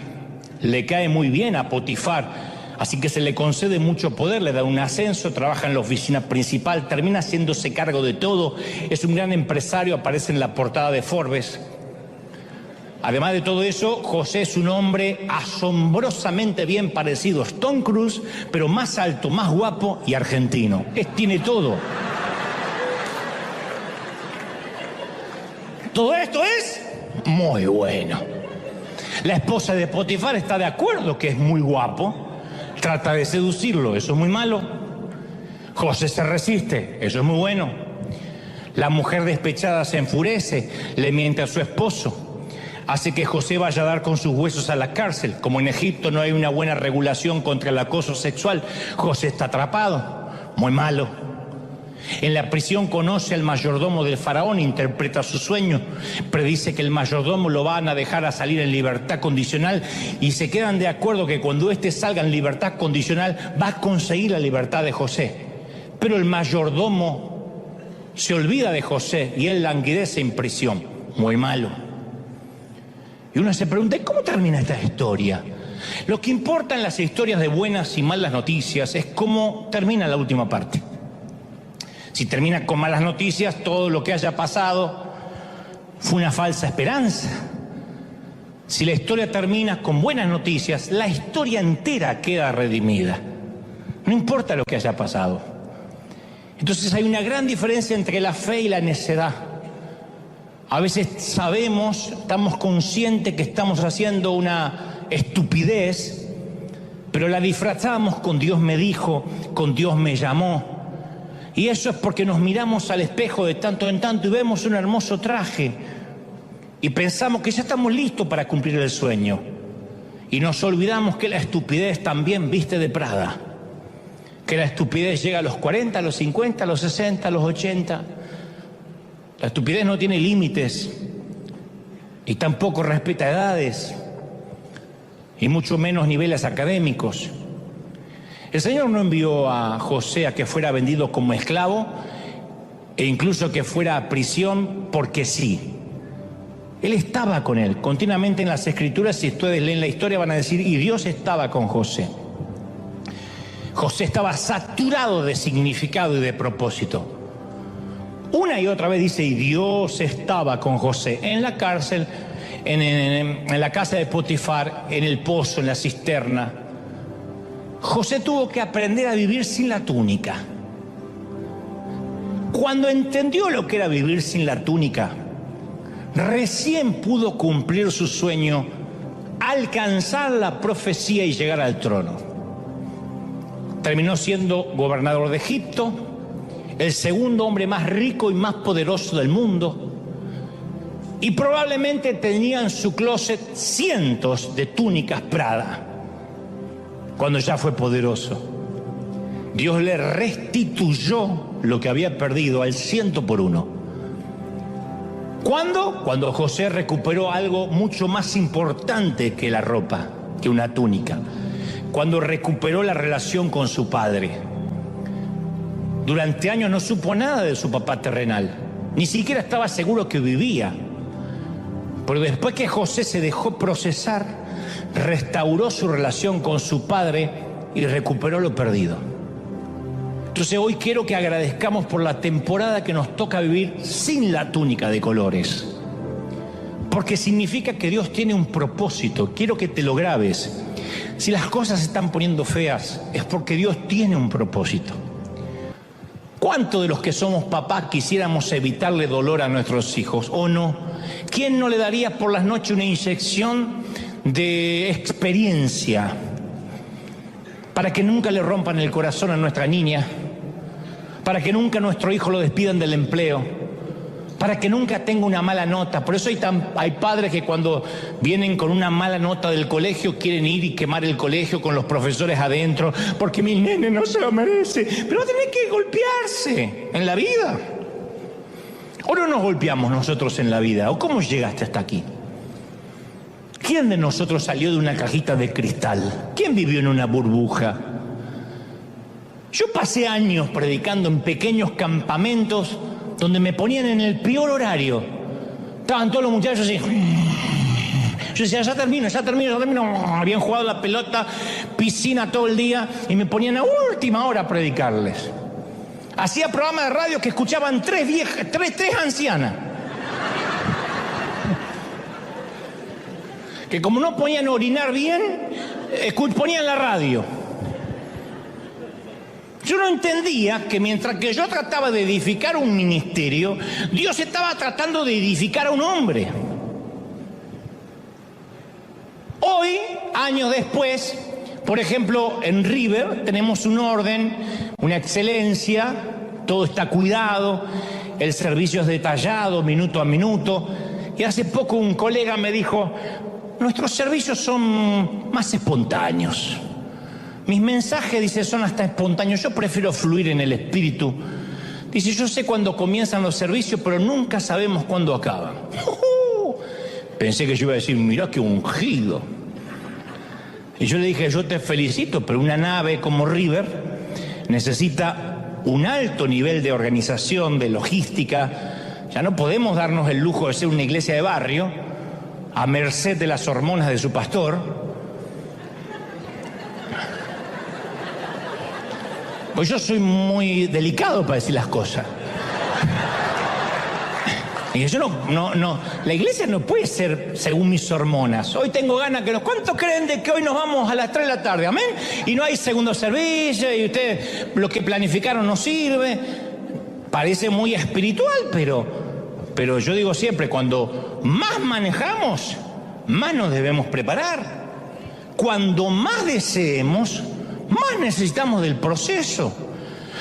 Le cae muy bien a Potifar, así que se le concede mucho poder, le da un ascenso, trabaja en la oficina principal, termina haciéndose cargo de todo, es un gran empresario, aparece en la portada de Forbes. Además de todo eso, José es un hombre asombrosamente bien parecido a Tom Cruise, pero más alto, más guapo y argentino. Tiene todo. Todo esto es muy bueno. La esposa de Potifar está de acuerdo que es muy guapo, trata de seducirlo, eso es muy malo. José se resiste, eso es muy bueno. La mujer despechada se enfurece, le miente a su esposo, hace que José vaya a dar con sus huesos a la cárcel. Como en Egipto no hay una buena regulación contra el acoso sexual, José está atrapado, muy malo. En la prisión conoce al mayordomo del faraón, interpreta su sueño, predice que el mayordomo lo van a dejar a salir en libertad condicional y se quedan de acuerdo que cuando éste salga en libertad condicional va a conseguir la libertad de José. Pero el mayordomo se olvida de José y él languidece en prisión. Muy malo. Y uno se pregunta, ¿cómo termina esta historia? Lo que importa en las historias de buenas y malas noticias es cómo termina la última parte. Si termina con malas noticias, todo lo que haya pasado fue una falsa esperanza. Si la historia termina con buenas noticias, la historia entera queda redimida. No importa lo que haya pasado. Entonces hay una gran diferencia entre la fe y la necedad. A veces sabemos, estamos conscientes que estamos haciendo una estupidez, pero la disfrazamos con Dios me dijo, con Dios me llamó. Y eso es porque nos miramos al espejo de tanto en tanto y vemos un hermoso traje y pensamos que ya estamos listos para cumplir el sueño. Y nos olvidamos que la estupidez también viste de Prada, que la estupidez llega a los 40, a los 50, a los 60, a los 80. La estupidez no tiene límites y tampoco respeta edades y mucho menos niveles académicos. El Señor no envió a José a que fuera vendido como esclavo e incluso que fuera a prisión porque sí. Él estaba con él. Continuamente en las Escrituras, si ustedes leen la historia, van a decir, y Dios estaba con José. José estaba saturado de significado y de propósito. Una y otra vez dice, y Dios estaba con José en la cárcel, en la casa de Potifar, en el pozo, en la cisterna. José tuvo que aprender a vivir sin la túnica. Cuando entendió lo que era vivir sin la túnica, recién pudo cumplir su sueño, alcanzar la profecía y llegar al trono. Terminó siendo gobernador de Egipto, el segundo hombre más rico y más poderoso del mundo, y probablemente tenía en su closet cientos de túnicas Prada. Cuando ya fue poderoso, Dios le restituyó lo que había perdido al 100%. ¿Cuándo? Cuando José recuperó algo mucho más importante que la ropa, que una túnica. Cuando recuperó la relación con su padre. Durante años no supo nada de su papá terrenal, ni siquiera estaba seguro que vivía. Pero después que José se dejó procesar, restauró su relación con su padre y recuperó lo perdido. Entonces hoy quiero que agradezcamos por la temporada que nos toca vivir sin la túnica de colores, porque significa que Dios tiene un propósito. Quiero que te lo grabes. Si las cosas se están poniendo feas, es porque Dios tiene un propósito. ¿Cuántos de los que somos papás quisiéramos evitarle dolor a nuestros hijos o no? ¿Quién no le daría por las noches una inyección de experiencia para que nunca le rompan el corazón a nuestra niña, para que nunca nuestro hijo lo despidan del empleo, para que nunca tenga una mala nota? Por eso hay padres que cuando vienen con una mala nota del colegio quieren ir y quemar el colegio con los profesores adentro, porque mi nene no se lo merece. Pero va a tener que golpearse en la vida. ¿O no nos golpeamos nosotros en la vida? ¿O cómo llegaste hasta aquí? ¿Quién de nosotros salió de una cajita de cristal? ¿Quién vivió en una burbuja? Yo pasé años predicando en pequeños campamentos donde me ponían en el peor horario. Estaban todos los muchachos así. Yo decía, ya termino. Habían jugado la pelota, piscina todo el día y me ponían a última hora a predicarles. Hacía programas de radio que escuchaban tres ancianas. Que como no podían orinar bien, ponían la radio. Yo no entendía que mientras que yo trataba de edificar un ministerio, Dios estaba tratando de edificar a un hombre. Hoy, años después, por ejemplo, en River tenemos un orden, una excelencia, todo está cuidado, el servicio es detallado, minuto a minuto. Y hace poco un colega me dijo, nuestros servicios son más espontáneos. Mis mensajes, dice, son hasta espontáneos. Yo prefiero fluir en el espíritu. Dice, yo sé cuándo comienzan los servicios, pero nunca sabemos cuándo acaban. Pensé que yo iba a decir, mirá qué ungido. Y yo le dije, yo te felicito, pero una nave como River necesita un alto nivel de organización, de logística. Ya no podemos darnos el lujo de ser una iglesia de barrio a merced de las hormonas de su pastor. Pues yo soy muy delicado para decir las cosas. Y yo no, la iglesia no puede ser según mis hormonas. Hoy tengo ganas que ¿cuántos creen de que hoy nos vamos a las 3 de la tarde? ¿Amén? Y no hay segundo servicio y ustedes lo que planificaron no sirve. Parece muy espiritual, pero yo digo siempre, cuando más manejamos, más nos debemos preparar. Cuando más deseemos, más necesitamos del proceso.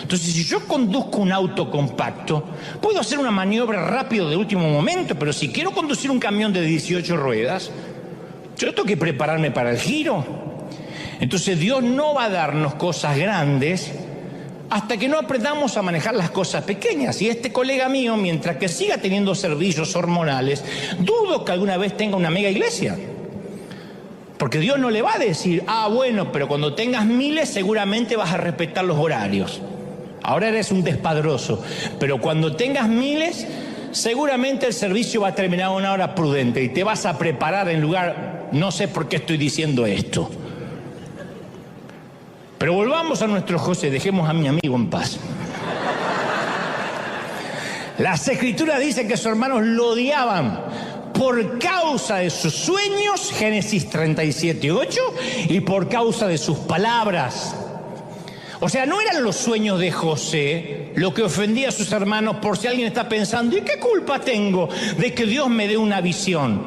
Entonces, si yo conduzco un auto compacto, puedo hacer una maniobra rápido de último momento, pero si quiero conducir un camión de 18 ruedas, yo tengo que prepararme para el giro. Entonces, Dios no va a darnos cosas grandes hasta que no aprendamos a manejar las cosas pequeñas. Y este colega mío, mientras que siga teniendo servicios hormonales, dudo que alguna vez tenga una mega iglesia. Porque Dios no le va a decir, bueno, pero cuando tengas miles seguramente vas a respetar los horarios. Ahora eres un despadroso, pero cuando tengas miles, seguramente el servicio va a terminar a una hora prudente y te vas a preparar en lugar, no sé por qué estoy diciendo esto. Pero volvamos a nuestro José, dejemos a mi amigo en paz. Las Escrituras dicen que sus hermanos lo odiaban por causa de sus sueños, Génesis 37:8, y por causa de sus palabras. O sea, no eran los sueños de José lo que ofendía a sus hermanos, por si alguien está pensando, ¿y qué culpa tengo de que Dios me dé una visión?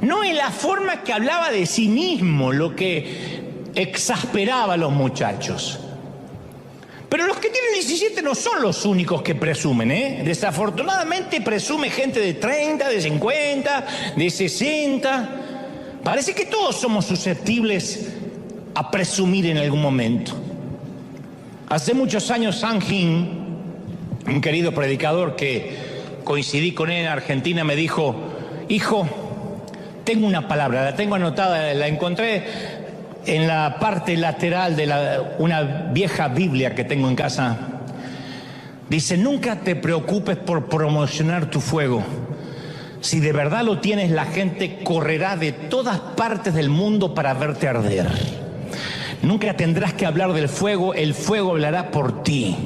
No, es la forma que hablaba de sí mismo lo que exasperaba a los muchachos. Pero los que tienen 17 no son los únicos que presumen, ¿eh? Desafortunadamente presume gente de 30, de 50, de 60. Parece que todos somos susceptibles a presumir en algún momento. Hace muchos años, San Gin, un querido predicador que coincidí con él en Argentina, me dijo, hijo, tengo una palabra, la tengo anotada, la encontré en la parte lateral de una vieja Biblia que tengo en casa. Dice, nunca te preocupes por promocionar tu fuego. Si de verdad lo tienes, la gente correrá de todas partes del mundo para verte arder. Nunca tendrás que hablar del fuego, el fuego hablará por ti.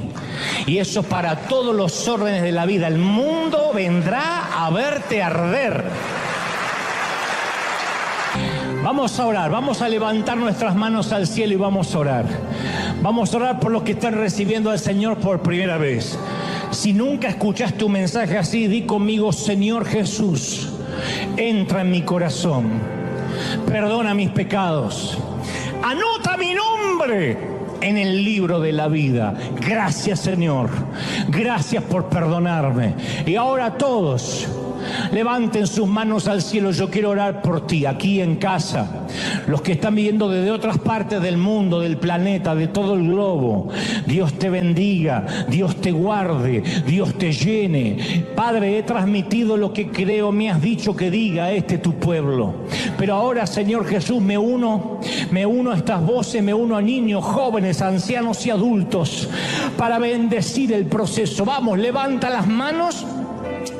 Y eso para todos los órdenes de la vida. El mundo vendrá a verte arder. Vamos a orar, vamos a levantar nuestras manos al cielo y vamos a orar. Vamos a orar por los que están recibiendo al Señor por primera vez. Si nunca escuchaste un mensaje así, di conmigo, Señor Jesús, entra en mi corazón, perdona mis pecados, anota mi nombre en el libro de la vida. Gracias, Señor, gracias por perdonarme. Y ahora todos levanten sus manos al cielo. Yo quiero orar por ti, aquí en casa, los que están viendo desde otras partes del mundo, del planeta, de todo el globo. Dios te bendiga, Dios te guarde, Dios te llene. Padre, he transmitido lo que creo me has dicho que diga tu pueblo. Pero ahora, Señor Jesús, me uno a estas voces, me uno a niños, jóvenes, ancianos y adultos para bendecir el proceso. Vamos, levanta las manos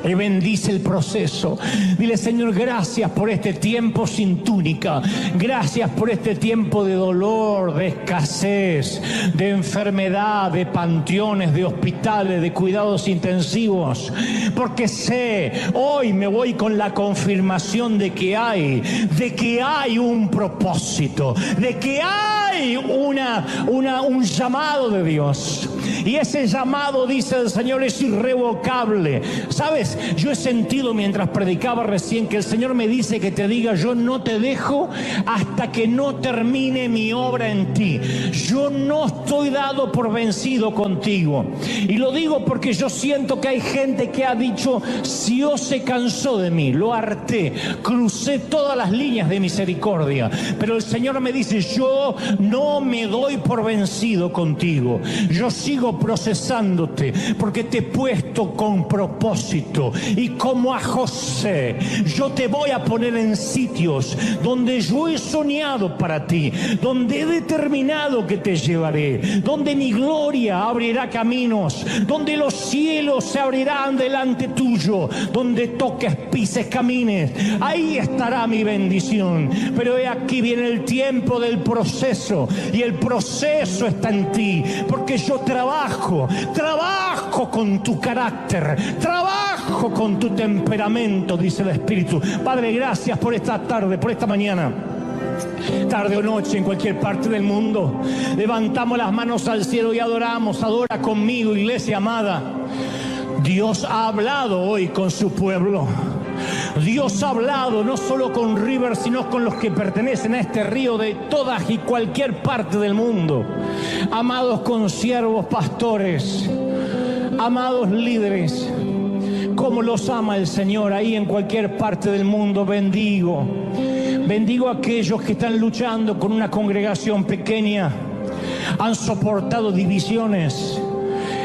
y bendice el proceso. Dile, Señor, gracias por este tiempo sin túnica. Gracias por este tiempo de dolor, de escasez, de enfermedad, de panteones, de hospitales, de cuidados intensivos. Porque sé, hoy me voy con la confirmación de que hay un propósito, de que hay un llamado de Dios. Y ese llamado, dice el Señor, es irrevocable. ¿Sabes? Yo he sentido mientras predicaba recién que el Señor me dice que te diga, yo no te dejo hasta que no termine mi obra en ti. Yo no estoy dado por vencido contigo. Y lo digo porque yo siento que hay gente que ha dicho, Dios se cansó de mí, lo harté, crucé todas las líneas de misericordia. Pero el Señor me dice, yo no me doy por vencido contigo. Yo sigo procesándote porque te he puesto con propósito. Y como a José, yo te voy a poner en sitios donde yo he soñado para ti, donde he determinado que te llevaré, donde mi gloria abrirá caminos, donde los cielos se abrirán delante tuyo, donde toques, pises, camines. Ahí estará mi bendición. Pero he aquí viene el tiempo del proceso, y el proceso está en ti, porque yo trabajo con tu carácter, trabajo con tu temperamento, dice el Espíritu. Padre, gracias por esta tarde, por esta mañana, tarde o noche, en cualquier parte del mundo. Levantamos las manos al cielo y adoramos. Adora conmigo, iglesia amada. Dios ha hablado hoy con su pueblo. Dios ha hablado no solo con River, sino con los que pertenecen a este río de todas y cualquier parte del mundo. Amados consiervos pastores, amados líderes, cómo los ama el Señor ahí en cualquier parte del mundo. Bendigo a aquellos que están luchando con una congregación pequeña, han soportado divisiones.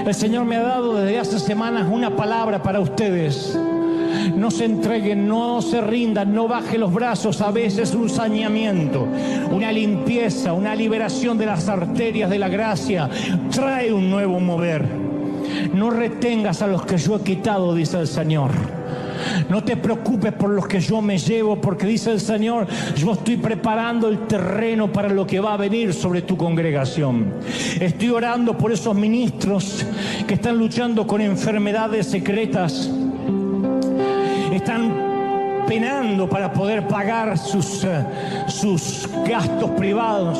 El Señor me ha dado desde hace semanas una palabra para ustedes. No se entreguen, no se rindan, no baje los brazos. A veces un saneamiento, una limpieza, una liberación de las arterias de la gracia trae un nuevo mover. No retengas a los que yo he quitado, dice el Señor. No te preocupes por los que yo me llevo, porque dice el Señor, yo estoy preparando el terreno para lo que va a venir sobre tu congregación. Estoy orando por esos ministros que están luchando con enfermedades secretas. Están penando para poder pagar sus gastos privados.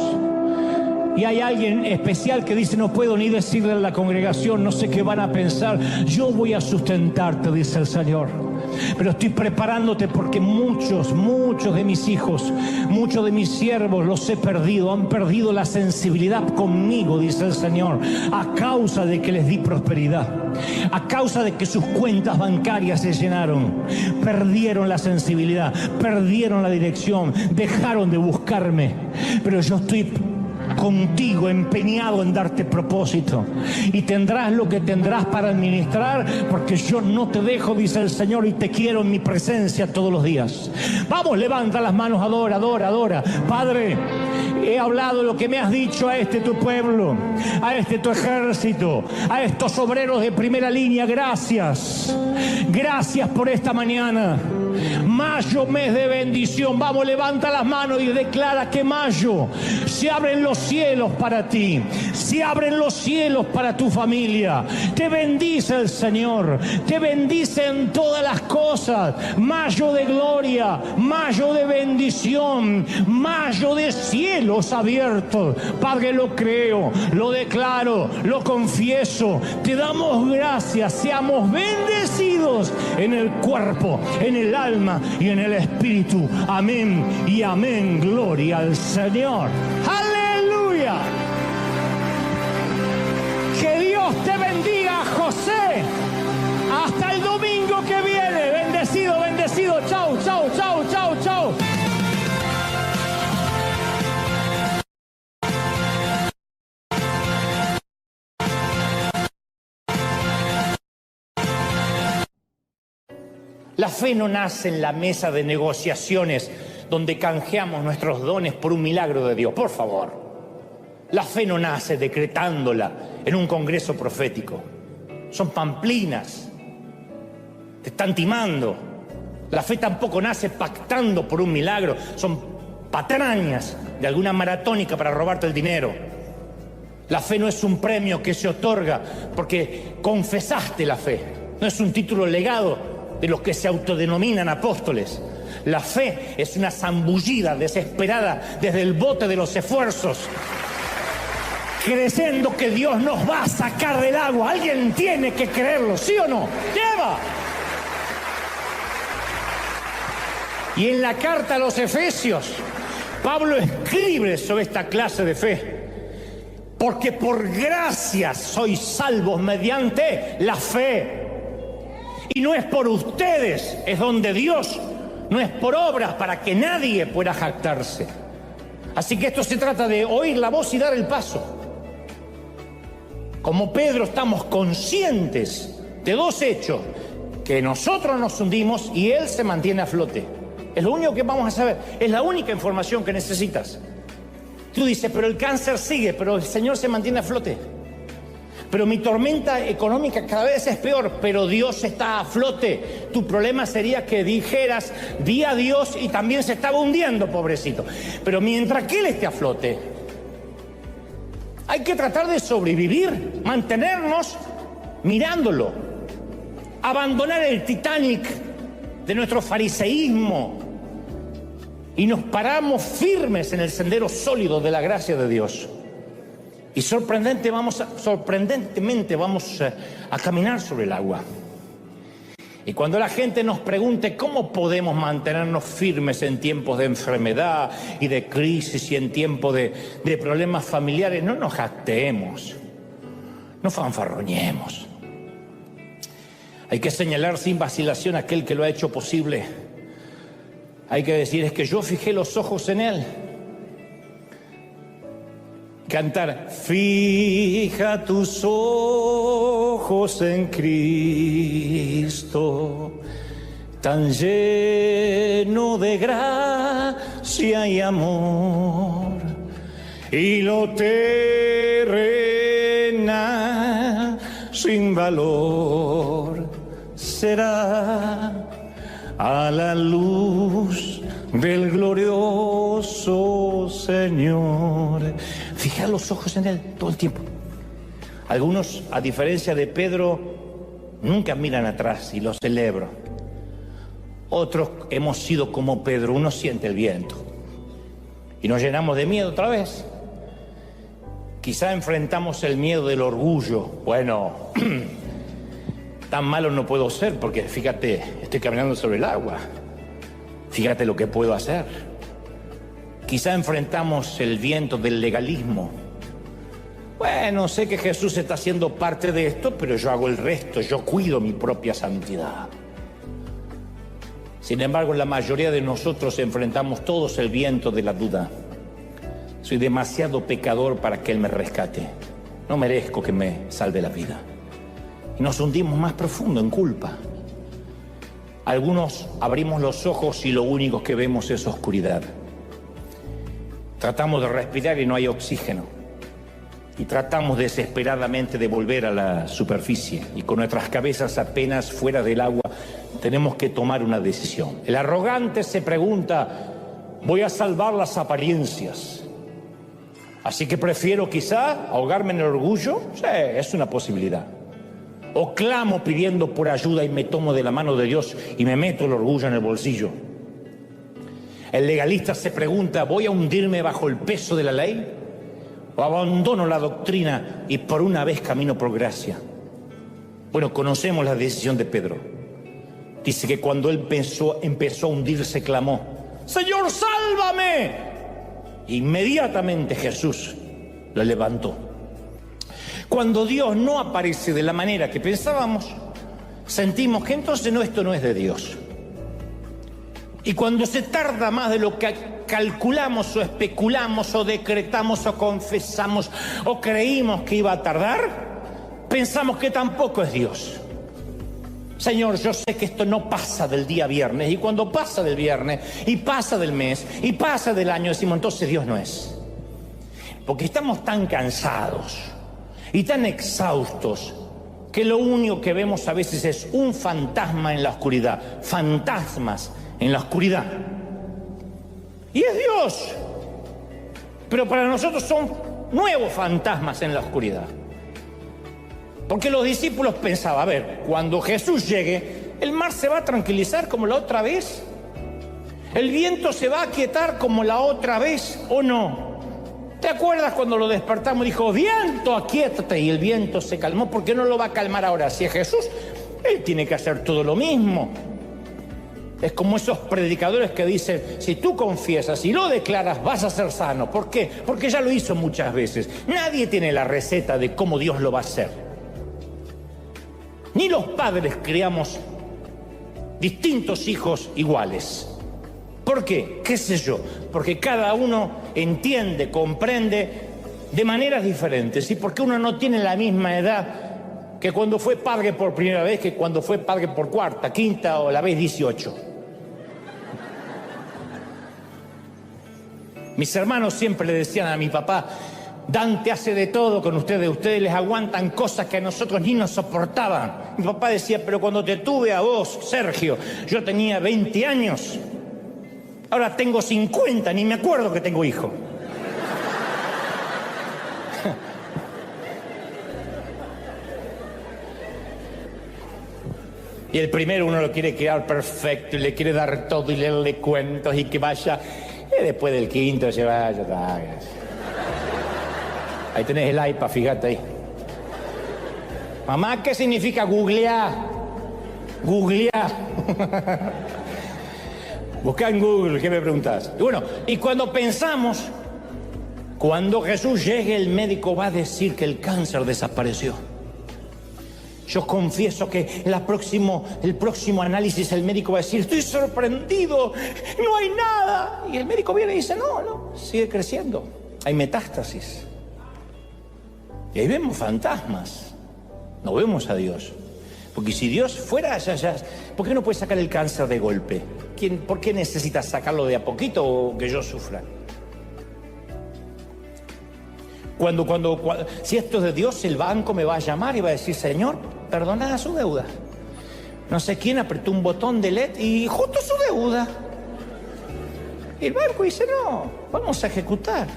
Y hay alguien especial que dice, no puedo ni decirle a la congregación, no sé qué van a pensar. Yo voy a sustentarte, dice el Señor. Pero estoy preparándote porque muchos de mis hijos, muchos de mis siervos los he perdido. Han perdido la sensibilidad conmigo, dice el Señor, a causa de que les di prosperidad. A causa de que sus cuentas bancarias se llenaron. Perdieron la sensibilidad, perdieron la dirección, dejaron de buscarme. Pero yo estoy contigo, empeñado en darte propósito, y tendrás lo que tendrás para administrar, porque yo no te dejo, dice el Señor, y te quiero en mi presencia todos los días. Vamos, levanta las manos, adora, adora, adora. Padre, he hablado lo que me has dicho a este tu pueblo, a este tu ejército, a estos obreros de primera línea. Gracias, gracias por esta mañana. Mayo, mes de bendición. Vamos, levanta las manos y declara que mayo se abren los cielos para ti, se abren los cielos para tu familia. Te bendice el Señor, te bendice en todas las cosas. Mayo de gloria, mayo de bendición, mayo de cielos abiertos. Padre, lo creo, lo declaro, lo confieso. Te damos gracias. Seamos bendecidos en el cuerpo, en el alma y en el espíritu. Amén y amén. Gloria al Señor. ¡Aleluya! Que Dios te bendiga, José. Hasta el domingo que viene. Bendecido, bendecido. Chau, chau, chau, chau, chau. La fe no nace en la mesa de negociaciones donde canjeamos nuestros dones por un milagro de Dios. Por favor. La fe no nace decretándola en un congreso profético. Son pamplinas. Te están timando. La fe tampoco nace pactando por un milagro. Son patrañas de alguna maratónica para robarte el dinero. La fe no es un premio que se otorga porque confesaste la fe. No es un título legado de los que se autodenominan apóstoles. La fe es una zambullida desesperada desde el bote de los esfuerzos, creyendo que Dios nos va a sacar del agua. Alguien tiene que creerlo, ¿sí o no? ¡Lleva! Y en la carta a los Efesios, Pablo escribe sobre esta clase de fe. Porque por gracia sois salvos mediante la fe. Y no es por ustedes, es don de Dios. No es por obras para que nadie pueda jactarse. Así que esto se trata de oír la voz y dar el paso. Como Pedro estamos conscientes de dos hechos: que nosotros nos hundimos y él se mantiene a flote. Es lo único que vamos a saber, es la única información que necesitas. Tú dices, pero el cáncer sigue, pero el Señor se mantiene a flote. Pero mi tormenta económica cada vez es peor, pero Dios está a flote. Tu problema sería que dijeras, di a Dios y también se estaba hundiendo, pobrecito. Pero mientras que Él esté a flote, hay que tratar de sobrevivir, mantenernos mirándolo. Abandonar el Titanic de nuestro fariseísmo y nos paramos firmes en el sendero sólido de la gracia de Dios. Y sorprendentemente vamos a caminar sobre el agua. Y cuando la gente nos pregunte cómo podemos mantenernos firmes en tiempos de enfermedad y de crisis y en tiempos de problemas familiares, no nos jactemos, no fanfarroñemos. Hay que señalar sin vacilación a aquel que lo ha hecho posible. Hay que decir, es que yo fijé los ojos en Él. Cantar, fija tus ojos en Cristo, tan lleno de gracia y amor, y lo terrenal sin valor será a la luz del glorioso Señor. Fija los ojos en Él todo el tiempo. Algunos, a diferencia de Pedro, nunca miran atrás y lo celebro. Otros hemos sido como Pedro, uno siente el viento y nos llenamos de miedo otra vez. Quizá enfrentamos el miedo del orgullo. Bueno, tan malo no puedo ser porque fíjate, estoy caminando sobre el agua. Fíjate lo que puedo hacer. Quizá enfrentamos el viento del legalismo. Bueno, sé que Jesús está haciendo parte de esto, pero yo hago el resto, yo cuido mi propia santidad. Sin embargo, la mayoría de nosotros enfrentamos todos el viento de la duda. Soy demasiado pecador para que Él me rescate. No merezco que me salve la vida. Y nos hundimos más profundo en culpa. Algunos abrimos los ojos y lo único que vemos es oscuridad. Tratamos de respirar y no hay oxígeno. Y tratamos desesperadamente de volver a la superficie. Y con nuestras cabezas apenas fuera del agua, tenemos que tomar una decisión. El arrogante se pregunta, voy a salvar las apariencias. Así que prefiero quizá ahogarme en el orgullo. Sí, es una posibilidad. O clamo pidiendo por ayuda y me tomo de la mano de Dios y me meto el orgullo en el bolsillo. El legalista se pregunta, ¿voy a hundirme bajo el peso de la ley? ¿O abandono la doctrina y por una vez camino por gracia? Bueno, conocemos la decisión de Pedro. Dice que cuando él empezó a hundirse, clamó, ¡Señor, sálvame! Inmediatamente Jesús lo levantó. Cuando Dios no aparece de la manera que pensábamos, sentimos que entonces esto no es de Dios. Y cuando se tarda más de lo que calculamos o especulamos o decretamos o confesamos o creímos que iba a tardar, pensamos que tampoco es Dios. Señor, yo sé que esto no pasa del día viernes, y cuando pasa del viernes y pasa del mes y pasa del año, decimos entonces Dios no es. Porque estamos tan cansados y tan exhaustos que lo único que vemos a veces es un fantasma en la oscuridad, fantasmas en la oscuridad. Y es Dios, pero para nosotros son nuevos fantasmas en la oscuridad. Porque los discípulos pensaban, a ver, cuando Jesús llegue, el mar se va a tranquilizar como la otra vez, el viento se va a aquietar como la otra vez, ¿o no? ¿Te acuerdas cuando lo despertamos? Dijo, viento, aquíétate, y el viento se calmó. ¿Por qué no lo va a calmar ahora? Si es Jesús, Él tiene que hacer todo lo mismo. Es como esos predicadores que dicen, si tú confiesas y lo declaras, vas a ser sano. ¿Por qué? Porque ya lo hizo muchas veces. Nadie tiene la receta de cómo Dios lo va a hacer. Ni los padres criamos distintos hijos iguales. ¿Por qué? ¿Qué sé yo? Porque cada uno entiende, comprende de maneras diferentes. Y porque uno no tiene la misma edad que cuando fue padre por primera vez, que cuando fue padre por cuarta, quinta o la vez 18. Mis hermanos siempre le decían a mi papá, Dante hace de todo con ustedes les aguantan cosas que a nosotros ni nos soportaban. Mi papá decía, pero cuando te tuve a vos, Sergio, yo tenía 20 años, ahora tengo 50, ni me acuerdo que tengo hijo. Y el primero uno lo quiere criar perfecto y le quiere dar todo y leerle cuentos y que vaya, y después del quinto se vaya. Ahí tenés el iPad, fíjate ahí. Mamá, ¿qué significa googlear? Googlear. Buscá en Google, ¿qué me preguntás? Y bueno, y cuando pensamos, cuando Jesús llegue, el médico va a decir que el cáncer desapareció. Yo confieso que el próximo análisis el médico va a decir, estoy sorprendido, no hay nada. Y el médico viene y dice, no, sigue creciendo, hay metástasis. Y ahí vemos fantasmas, no vemos a Dios. Porque si Dios fuera allá, ¿por qué no puede sacar el cáncer de golpe? ¿Por qué necesita sacarlo de a poquito o que yo sufra? Si esto es de Dios, el banco me va a llamar y va a decir, Señor, perdona su deuda. No sé quién apretó un botón de LED y justo su deuda. Y el banco dice, no, vamos a ejecutar.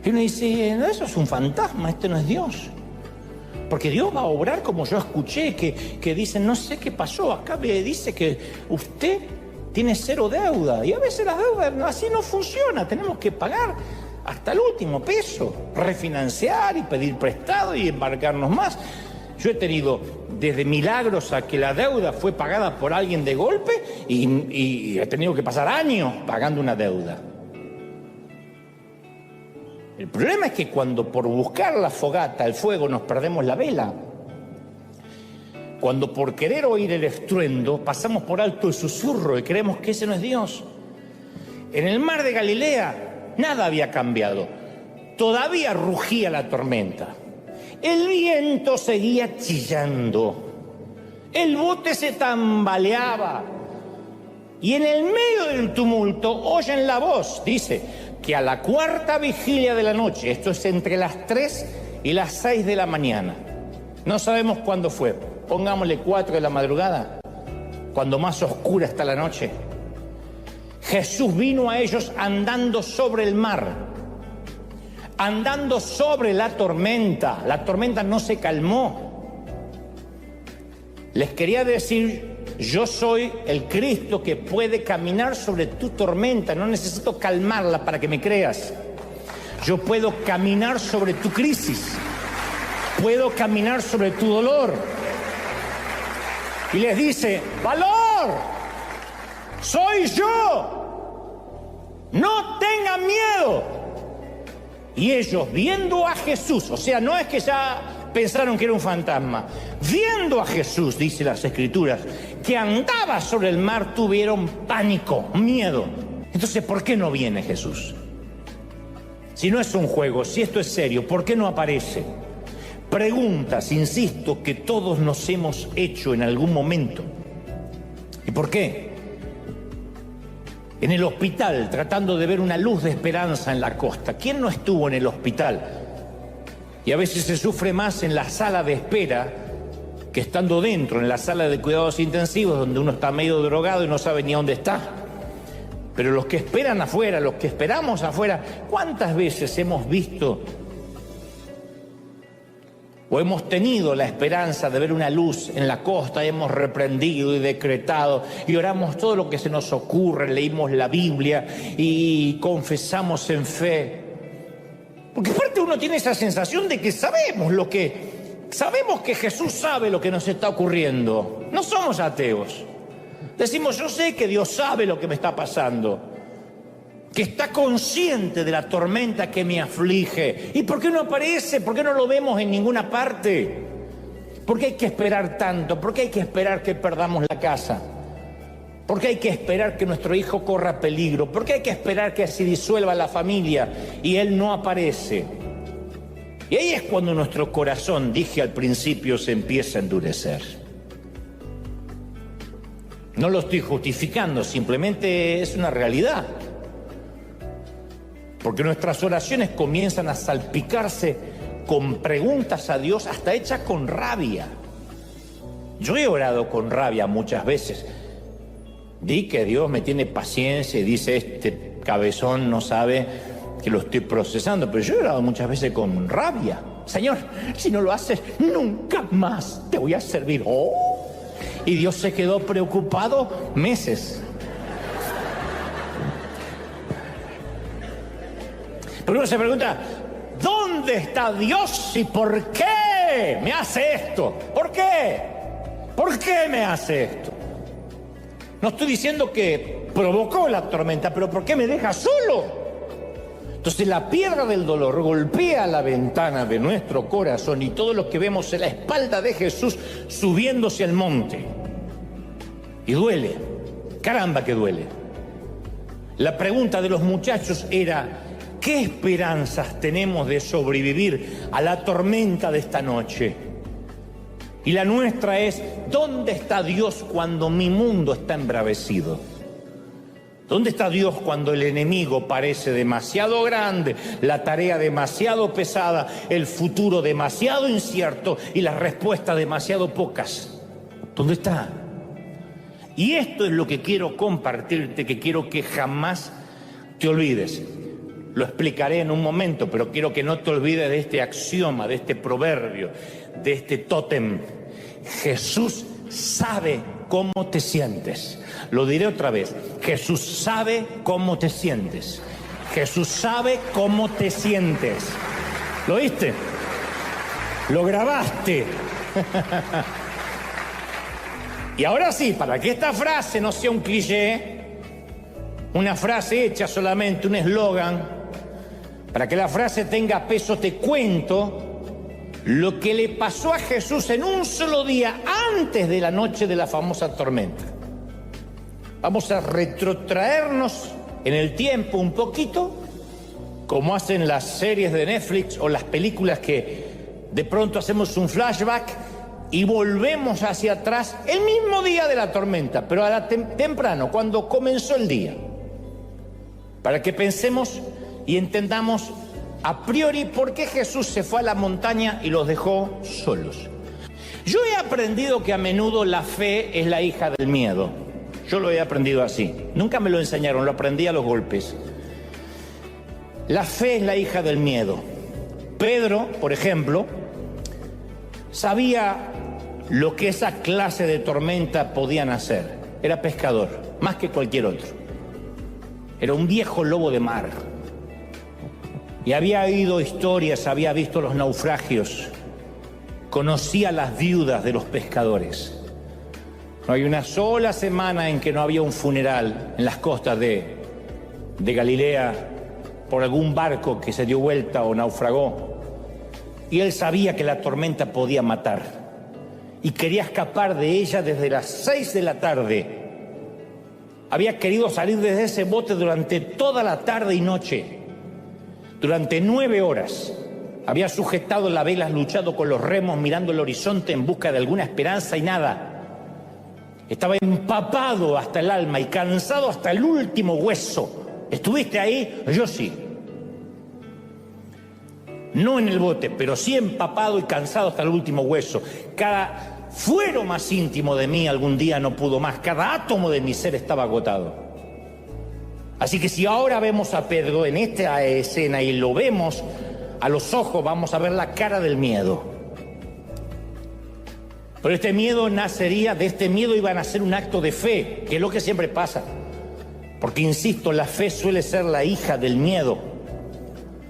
Y uno dice, no, eso es un fantasma, este no es Dios. Porque Dios va a obrar como yo escuché, que dicen, no sé qué pasó, acá me dice que usted tiene 0 deuda. Y a veces las deudas así no funciona, tenemos que pagar hasta el último peso, refinanciar y pedir prestado y embarcarnos más. Yo he tenido desde milagros a que la deuda fue pagada por alguien de golpe y he tenido que pasar años pagando una deuda. El problema es que cuando por buscar la fogata, el fuego, nos perdemos la vela, cuando por querer oír el estruendo pasamos por alto el susurro y creemos que ese no es Dios. En el mar de Galilea nada había cambiado, todavía rugía la tormenta, el viento seguía chillando, el bote se tambaleaba y en el medio del tumulto oyen la voz, dice, que a la 4ª vigilia de la noche, esto es entre las 3 y las 6 de la mañana, no sabemos cuándo fue, pongámosle 4 de la madrugada, cuando más oscura está la noche, Jesús vino a ellos andando sobre el mar, andando sobre la tormenta no se calmó. Les quería decir, yo soy el Cristo que puede caminar sobre tu tormenta, no necesito calmarla para que me creas. Yo puedo caminar sobre tu crisis, puedo caminar sobre tu dolor. Y les dice, valor, soy yo, no tengan miedo. Y ellos viendo a Jesús, o sea, no es que ya pensaron que era un fantasma, viendo a Jesús, dice las Escrituras, que andaba sobre el mar, tuvieron pánico, miedo. Entonces, ¿por qué no viene Jesús? Si no es un juego, si esto es serio, ¿por qué no aparece? Preguntas, insisto, que todos nos hemos hecho en algún momento. ¿Y por qué? En el hospital, tratando de ver una luz de esperanza en la costa. ¿Quién no estuvo en el hospital? Y a veces se sufre más en la sala de espera que estando dentro, en la sala de cuidados intensivos, donde uno está medio drogado y no sabe ni a dónde está. Pero los que esperan afuera, los que esperamos afuera, ¿cuántas veces hemos visto o hemos tenido la esperanza de ver una luz en la costa, hemos reprendido y decretado y oramos todo lo que se nos ocurre, leímos la Biblia y confesamos en fe? Porque aparte uno tiene esa sensación de que sabemos que Jesús sabe lo que nos está ocurriendo. No somos ateos. Decimos, yo sé que Dios sabe lo que me está pasando, que está consciente de la tormenta que me aflige. ¿Y por qué no aparece? ¿Por qué no lo vemos en ninguna parte? ¿Por qué hay que esperar tanto? ¿Por qué hay que esperar que perdamos la casa? ¿Por qué hay que esperar que nuestro hijo corra peligro? ¿Por qué hay que esperar que se disuelva la familia y él no aparece? Y ahí es cuando nuestro corazón, dije al principio, se empieza a endurecer. No lo estoy justificando, simplemente es una realidad. Porque nuestras oraciones comienzan a salpicarse con preguntas a Dios, hasta hechas con rabia. Yo he orado con rabia muchas veces. Di que Dios me tiene paciencia y dice, este cabezón no sabe que lo estoy procesando. Pero yo he orado muchas veces con rabia. Señor, si no lo haces, nunca más te voy a servir. Oh. Y Dios se quedó preocupado meses. Pero uno se pregunta, ¿dónde está Dios y por qué me hace esto? ¿Por qué? ¿Por qué me hace esto? No estoy diciendo que provocó la tormenta, pero ¿por qué me deja solo? Entonces la piedra del dolor golpea la ventana de nuestro corazón y todo lo que vemos es la espalda de Jesús subiéndose al monte. Y duele, caramba que duele. La pregunta de los muchachos era, ¿qué esperanzas tenemos de sobrevivir a la tormenta de esta noche? Y la nuestra es, ¿dónde está Dios cuando mi mundo está embravecido? ¿Dónde está Dios cuando el enemigo parece demasiado grande, la tarea demasiado pesada, el futuro demasiado incierto y las respuestas demasiado pocas? ¿Dónde está? Y esto es lo que quiero compartirte, que quiero que jamás te olvides. Lo explicaré en un momento, pero quiero que no te olvides de este axioma, de este proverbio, de este tótem. Jesús sabe cómo te sientes. Lo diré otra vez. Jesús sabe cómo te sientes. Jesús sabe cómo te sientes. ¿Lo oíste? Lo grabaste. Y ahora sí, para que esta frase no sea un cliché, una frase hecha solamente, un eslogan, para que la frase tenga peso, te cuento lo que le pasó a Jesús en un solo día antes de la noche de la famosa tormenta. Vamos a retrotraernos en el tiempo un poquito, como hacen las series de Netflix o las películas que de pronto hacemos un flashback y volvemos hacia atrás el mismo día de la tormenta, pero temprano, cuando comenzó el día, para que pensemos y entendamos a priori por qué Jesús se fue a la montaña y los dejó solos. Yo he aprendido que a menudo la fe es la hija del miedo. Yo lo he aprendido así. Nunca me lo enseñaron, lo aprendí a los golpes. La fe es la hija del miedo. Pedro, por ejemplo, sabía lo que esa clase de tormenta podían hacer. Era pescador, más que cualquier otro. Era un viejo lobo de mar. Y había oído historias, había visto los naufragios, conocía las viudas de los pescadores. No hay una sola semana en que no había un funeral en las costas de Galilea por algún barco que se dio vuelta o naufragó. Y él sabía que la tormenta podía matar y quería escapar de ella desde las 6 de la tarde. Había querido salir desde ese bote durante toda la tarde y noche. Durante 9 horas había sujetado la vela, luchado con los remos, mirando el horizonte en busca de alguna esperanza y nada. Estaba empapado hasta el alma y cansado hasta el último hueso. ¿Estuviste ahí? Yo sí. No en el bote, pero sí empapado y cansado hasta el último hueso. Cada fuero más íntimo de mí algún día no pudo más. Cada átomo de mi ser estaba agotado. Así que si ahora vemos a Pedro en esta escena y lo vemos a los ojos, vamos a ver la cara del miedo. Pero este miedo nacería, de este miedo iba a nacer un acto de fe, que es lo que siempre pasa. Porque, insisto, la fe suele ser la hija del miedo.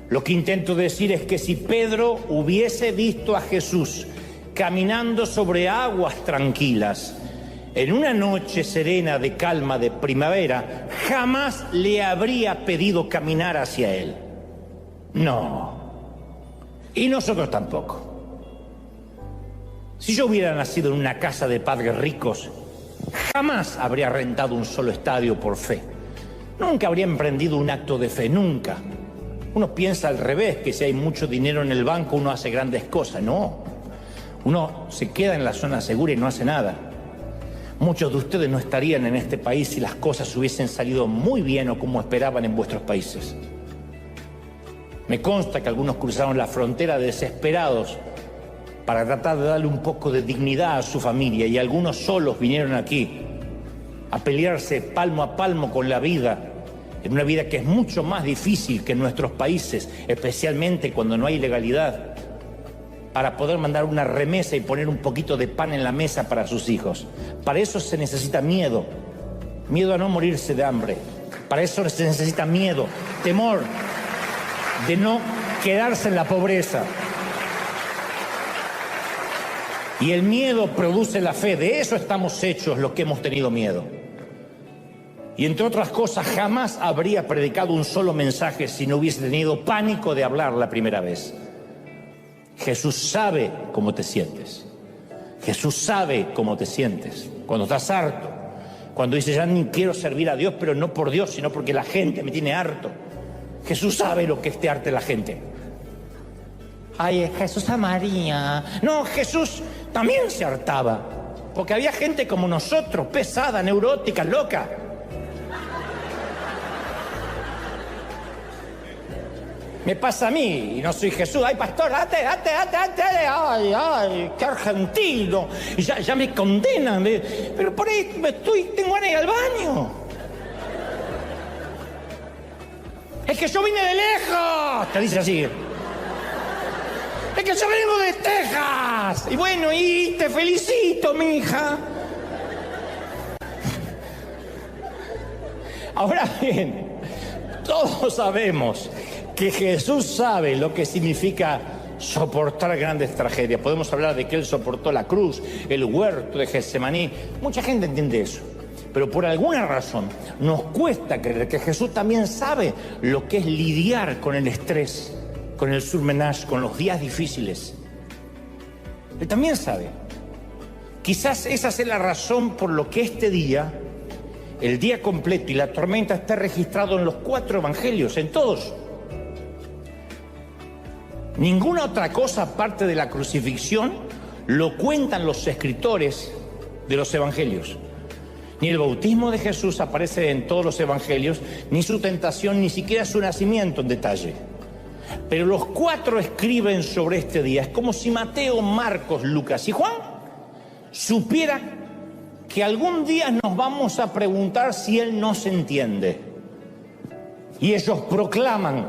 Lo que intento decir es que si Pedro hubiese visto a Jesús caminando sobre aguas tranquilas, en una noche serena de calma de primavera, jamás le habría pedido caminar hacia él. No. Y nosotros tampoco. Si yo hubiera nacido en una casa de padres ricos, jamás habría rentado un solo estadio por fe. Nunca habría emprendido un acto de fe, nunca. Uno piensa al revés, que si hay mucho dinero en el banco uno hace grandes cosas. No. Uno se queda en la zona segura y no hace nada. Muchos de ustedes no estarían en este país si las cosas hubiesen salido muy bien o como esperaban en vuestros países. Me consta que algunos cruzaron la frontera desesperados para tratar de darle un poco de dignidad a su familia, y algunos solos vinieron aquí a pelearse palmo a palmo con la vida, en una vida que es mucho más difícil que en nuestros países, especialmente cuando no hay legalidad, para poder mandar una remesa y poner un poquito de pan en la mesa para sus hijos. Para eso se necesita miedo, miedo a no morirse de hambre. Para eso se necesita miedo, temor de no quedarse en la pobreza. Y el miedo produce la fe, de eso estamos hechos los que hemos tenido miedo. Y entre otras cosas, jamás habría predicado un solo mensaje si no hubiese tenido pánico de hablar la primera vez. Jesús sabe cómo te sientes. Jesús sabe cómo te sientes. Cuando estás harto, cuando dices, ya ni quiero servir a Dios, pero no por Dios, sino porque la gente me tiene harto. Jesús sabe lo que es arte la gente. Ay, Jesús a María. No, Jesús también se hartaba, porque había gente como nosotros, pesada, neurótica, loca. Me pasa a mí, y no soy Jesús. Ay, pastor, ate. Ay, qué argentino. Y ya me condenan. Pero por ahí tengo ganas de ir al baño. Es que yo vine de lejos, te dice así. Es que yo vengo de Texas. Y bueno, y te felicito, mija. Ahora bien, todos sabemos que Jesús sabe lo que significa soportar grandes tragedias. Podemos hablar de que Él soportó la cruz, el huerto de Getsemaní. Mucha gente entiende eso. Pero por alguna razón nos cuesta creer que Jesús también sabe lo que es lidiar con el estrés, con el surmenage, con los días difíciles. Él también sabe. Quizás esa sea la razón por lo que este día, el día completo y la tormenta, está registrado en los 4 evangelios, en todos. Ninguna otra cosa aparte de la crucifixión lo cuentan los escritores de los evangelios. Ni el bautismo de Jesús aparece en todos los evangelios, ni su tentación, ni siquiera su nacimiento en detalle. Pero los 4 escriben sobre este día. Es como si Mateo, Marcos, Lucas y Juan supieran que algún día nos vamos a preguntar si Él nos entiende. Y ellos proclaman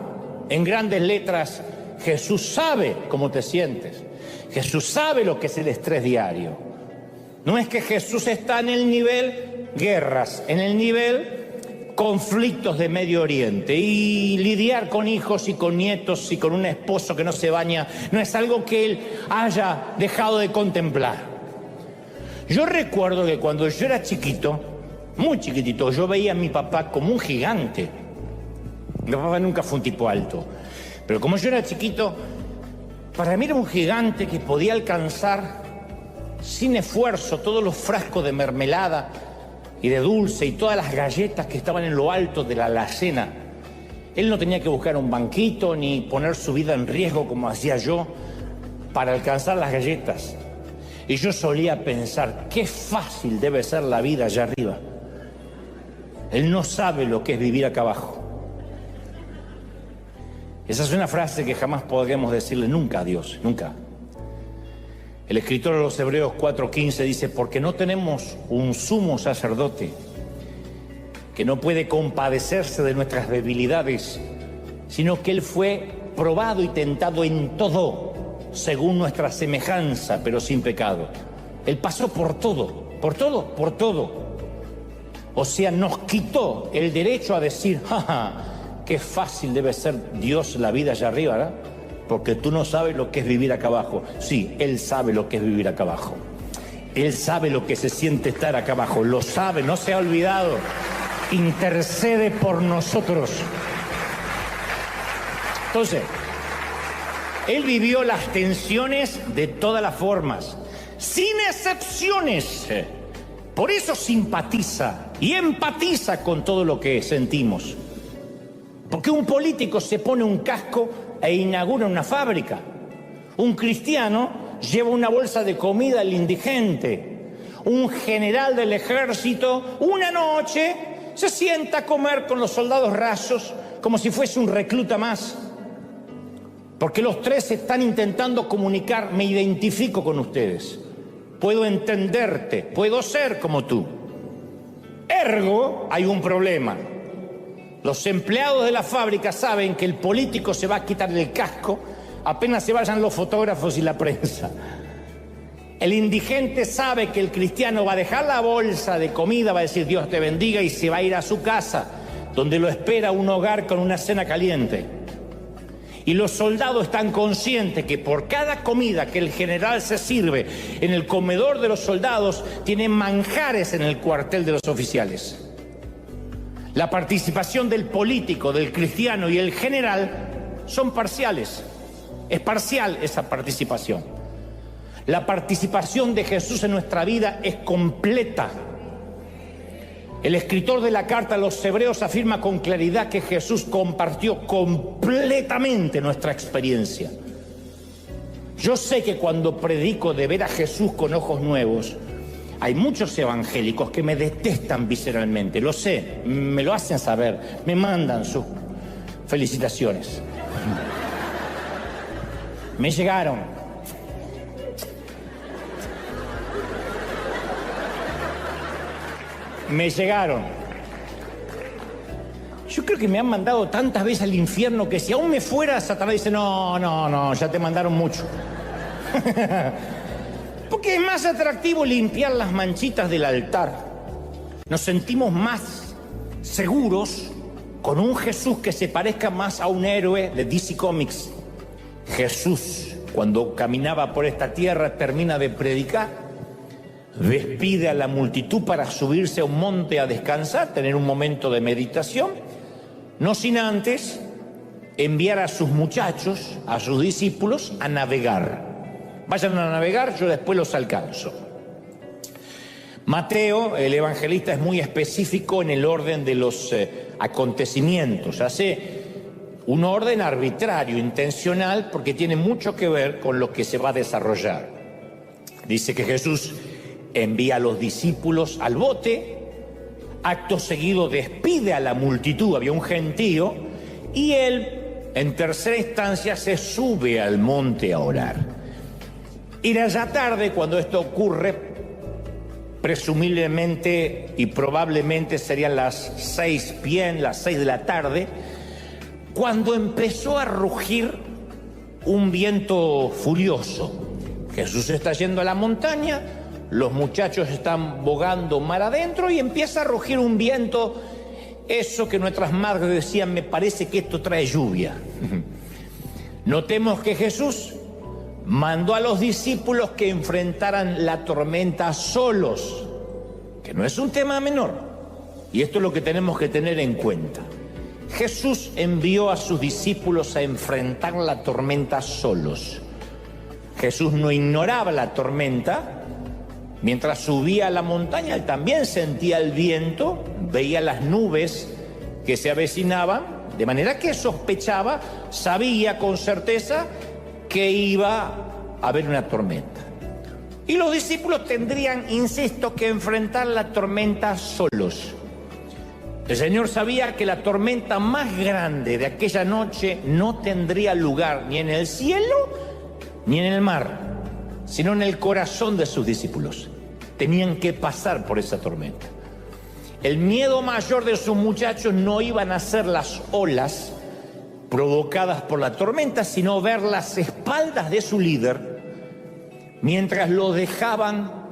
en grandes letras: Jesús sabe cómo te sientes. Jesús sabe lo que es el estrés diario. No es que Jesús está en el nivel guerras, en el nivel conflictos de Medio Oriente, y lidiar con hijos y con nietos y con un esposo que no se baña no es algo que Él haya dejado de contemplar. Yo recuerdo que cuando yo era chiquito, muy chiquitito, yo veía a mi papá como un gigante. Mi papá nunca fue un tipo alto. Pero como yo era chiquito, para mí era un gigante que podía alcanzar sin esfuerzo todos los frascos de mermelada y de dulce y todas las galletas que estaban en lo alto de la alacena. Él no tenía que buscar un banquito ni poner su vida en riesgo como hacía yo para alcanzar las galletas. Y yo solía pensar, qué fácil debe ser la vida allá arriba. Él no sabe lo que es vivir acá abajo. Esa es una frase que jamás podríamos decirle nunca a Dios, nunca. El escritor de los Hebreos 4:15 dice: porque no tenemos un sumo sacerdote que no puede compadecerse de nuestras debilidades, sino que Él fue probado y tentado en todo, según nuestra semejanza, pero sin pecado. Él pasó por todo. O sea, nos quitó el derecho a decir: jaja, qué fácil debe ser Dios la vida allá arriba, ¿verdad? Porque tú no sabes lo que es vivir acá abajo. Sí, Él sabe lo que es vivir acá abajo. Él sabe lo que se siente estar acá abajo. Lo sabe, no se ha olvidado. Intercede por nosotros. Entonces, Él vivió las tensiones de todas las formas, sin excepciones. Por eso simpatiza y empatiza con todo lo que sentimos. Porque un político se pone un casco e inaugura una fábrica. Un cristiano lleva una bolsa de comida al indigente. Un general del ejército una noche se sienta a comer con los soldados rasos como si fuese un recluta más. Porque los 3 están intentando comunicar: me identifico con ustedes, puedo entenderte, puedo ser como tú. Ergo, hay un problema. Los empleados de la fábrica saben que el político se va a quitar el casco apenas se vayan los fotógrafos y la prensa. El indigente sabe que el cristiano va a dejar la bolsa de comida, va a decir Dios te bendiga, y se va a ir a su casa, donde lo espera un hogar con una cena caliente. Y los soldados están conscientes que por cada comida que el general se sirve en el comedor de los soldados, tienen manjares en el cuartel de los oficiales. La participación del político, del cristiano y el general son parciales. Es parcial esa participación. La participación de Jesús en nuestra vida es completa. El escritor de la carta a los Hebreos afirma con claridad que Jesús compartió completamente nuestra experiencia. Yo sé que cuando predico de ver a Jesús con ojos nuevos, hay muchos evangélicos que me detestan visceralmente, lo sé, me lo hacen saber, me mandan sus felicitaciones. Me llegaron. Me llegaron. Yo creo que me han mandado tantas veces al infierno que si aún me fuera, Satanás dice, no, ya te mandaron mucho. Porque es más atractivo limpiar las manchitas del altar. Nos sentimos más seguros con un Jesús que se parezca más a un héroe de DC Comics. Jesús, cuando caminaba por esta tierra, termina de predicar, despide a la multitud para subirse a un monte a descansar, tener un momento de meditación, no sin antes enviar a sus muchachos, a sus discípulos, a navegar. Vayan a navegar, yo después los alcanzo. Mateo, el evangelista, es muy específico en el orden de los acontecimientos. Hace un orden arbitrario, intencional, porque tiene mucho que ver con lo que se va a desarrollar. Dice que Jesús envía a los discípulos al bote, acto seguido despide a la multitud, había un gentío, y él, en tercera instancia, se sube al monte a orar. Y ya tarde, cuando esto ocurre, presumiblemente y probablemente serían las 6 p.m., las 6 de la tarde, cuando empezó a rugir un viento furioso. Jesús está yendo a la montaña, los muchachos están bogando mar adentro y empieza a rugir un viento, eso que nuestras madres decían, me parece que esto trae lluvia. Notemos que Jesús mandó a los discípulos que enfrentaran la tormenta solos, que no es un tema menor, y esto es lo que tenemos que tener en cuenta. Jesús envió a sus discípulos a enfrentar la tormenta solos. Jesús no ignoraba la tormenta. Mientras subía a la montaña, él también sentía el viento, veía las nubes que se avecinaban, de manera que sospechaba, sabía con certeza que iba a haber una tormenta. Y los discípulos tendrían, insisto, que enfrentar la tormenta solos. El Señor sabía que la tormenta más grande de aquella noche no tendría lugar ni en el cielo ni en el mar, sino en el corazón de sus discípulos. Tenían que pasar por esa tormenta. El miedo mayor de sus muchachos no iban a ser las olas provocadas por la tormenta, sino ver las espaldas de su líder mientras los dejaba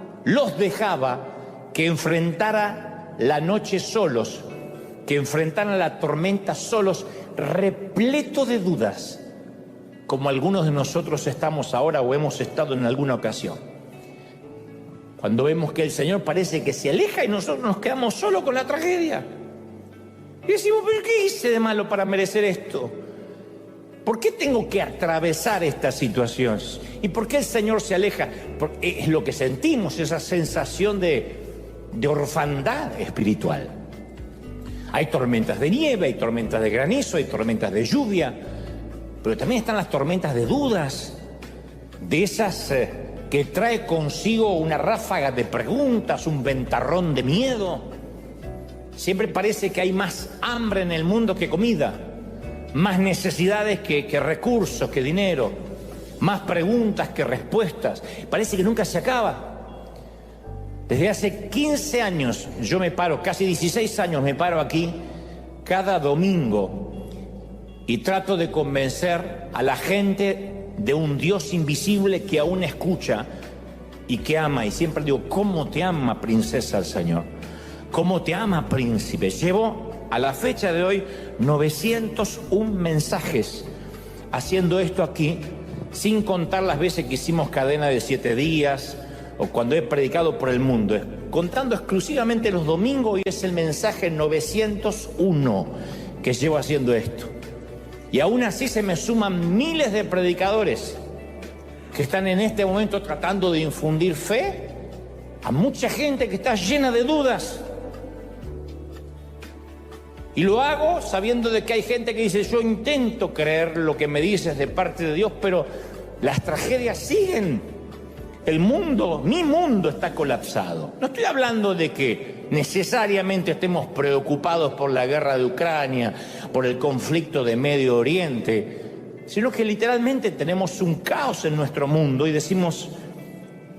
que enfrentara la noche solos, que enfrentaran la tormenta solos, repleto de dudas, como algunos de nosotros estamos ahora o hemos estado en alguna ocasión. Cuando vemos que el Señor parece que se aleja y nosotros nos quedamos solos con la tragedia. Y decimos, ¿pero qué hice de malo para merecer esto? ¿Por qué tengo que atravesar estas situaciones? ¿Y por qué el Señor se aleja? Porque es lo que sentimos, esa sensación de orfandad espiritual. Hay tormentas de nieve, hay tormentas de granizo, hay tormentas de lluvia, pero también están las tormentas de dudas, de esas que trae consigo una ráfaga de preguntas, un ventarrón de miedo. Siempre parece que hay más hambre en el mundo que comida, más necesidades que recursos, que dinero, más preguntas que respuestas. Parece que nunca se acaba. Desde hace 15 años yo me paro, casi 16 años me paro aquí cada domingo y trato de convencer a la gente de un Dios invisible que aún escucha y que ama. Y siempre digo, ¿cómo te ama, princesa, el Señor? ¿Cómo te ama, príncipe? Llevo a la fecha de hoy 901 mensajes haciendo esto aquí, sin contar las veces que hicimos cadena de 7 días o cuando he predicado por el mundo. Contando exclusivamente los domingos, y es el mensaje 901 que llevo haciendo esto. Y aún así se me suman miles de predicadores que están en este momento tratando de infundir fe a mucha gente que está llena de dudas. Y lo hago sabiendo de que hay gente que dice, yo intento creer lo que me dices de parte de Dios, pero Las tragedias siguen. El mundo, mi mundo está colapsado. No estoy hablando de que necesariamente estemos preocupados por la guerra de Ucrania, por el conflicto de Medio Oriente, sino que literalmente tenemos un caos en nuestro mundo y decimos,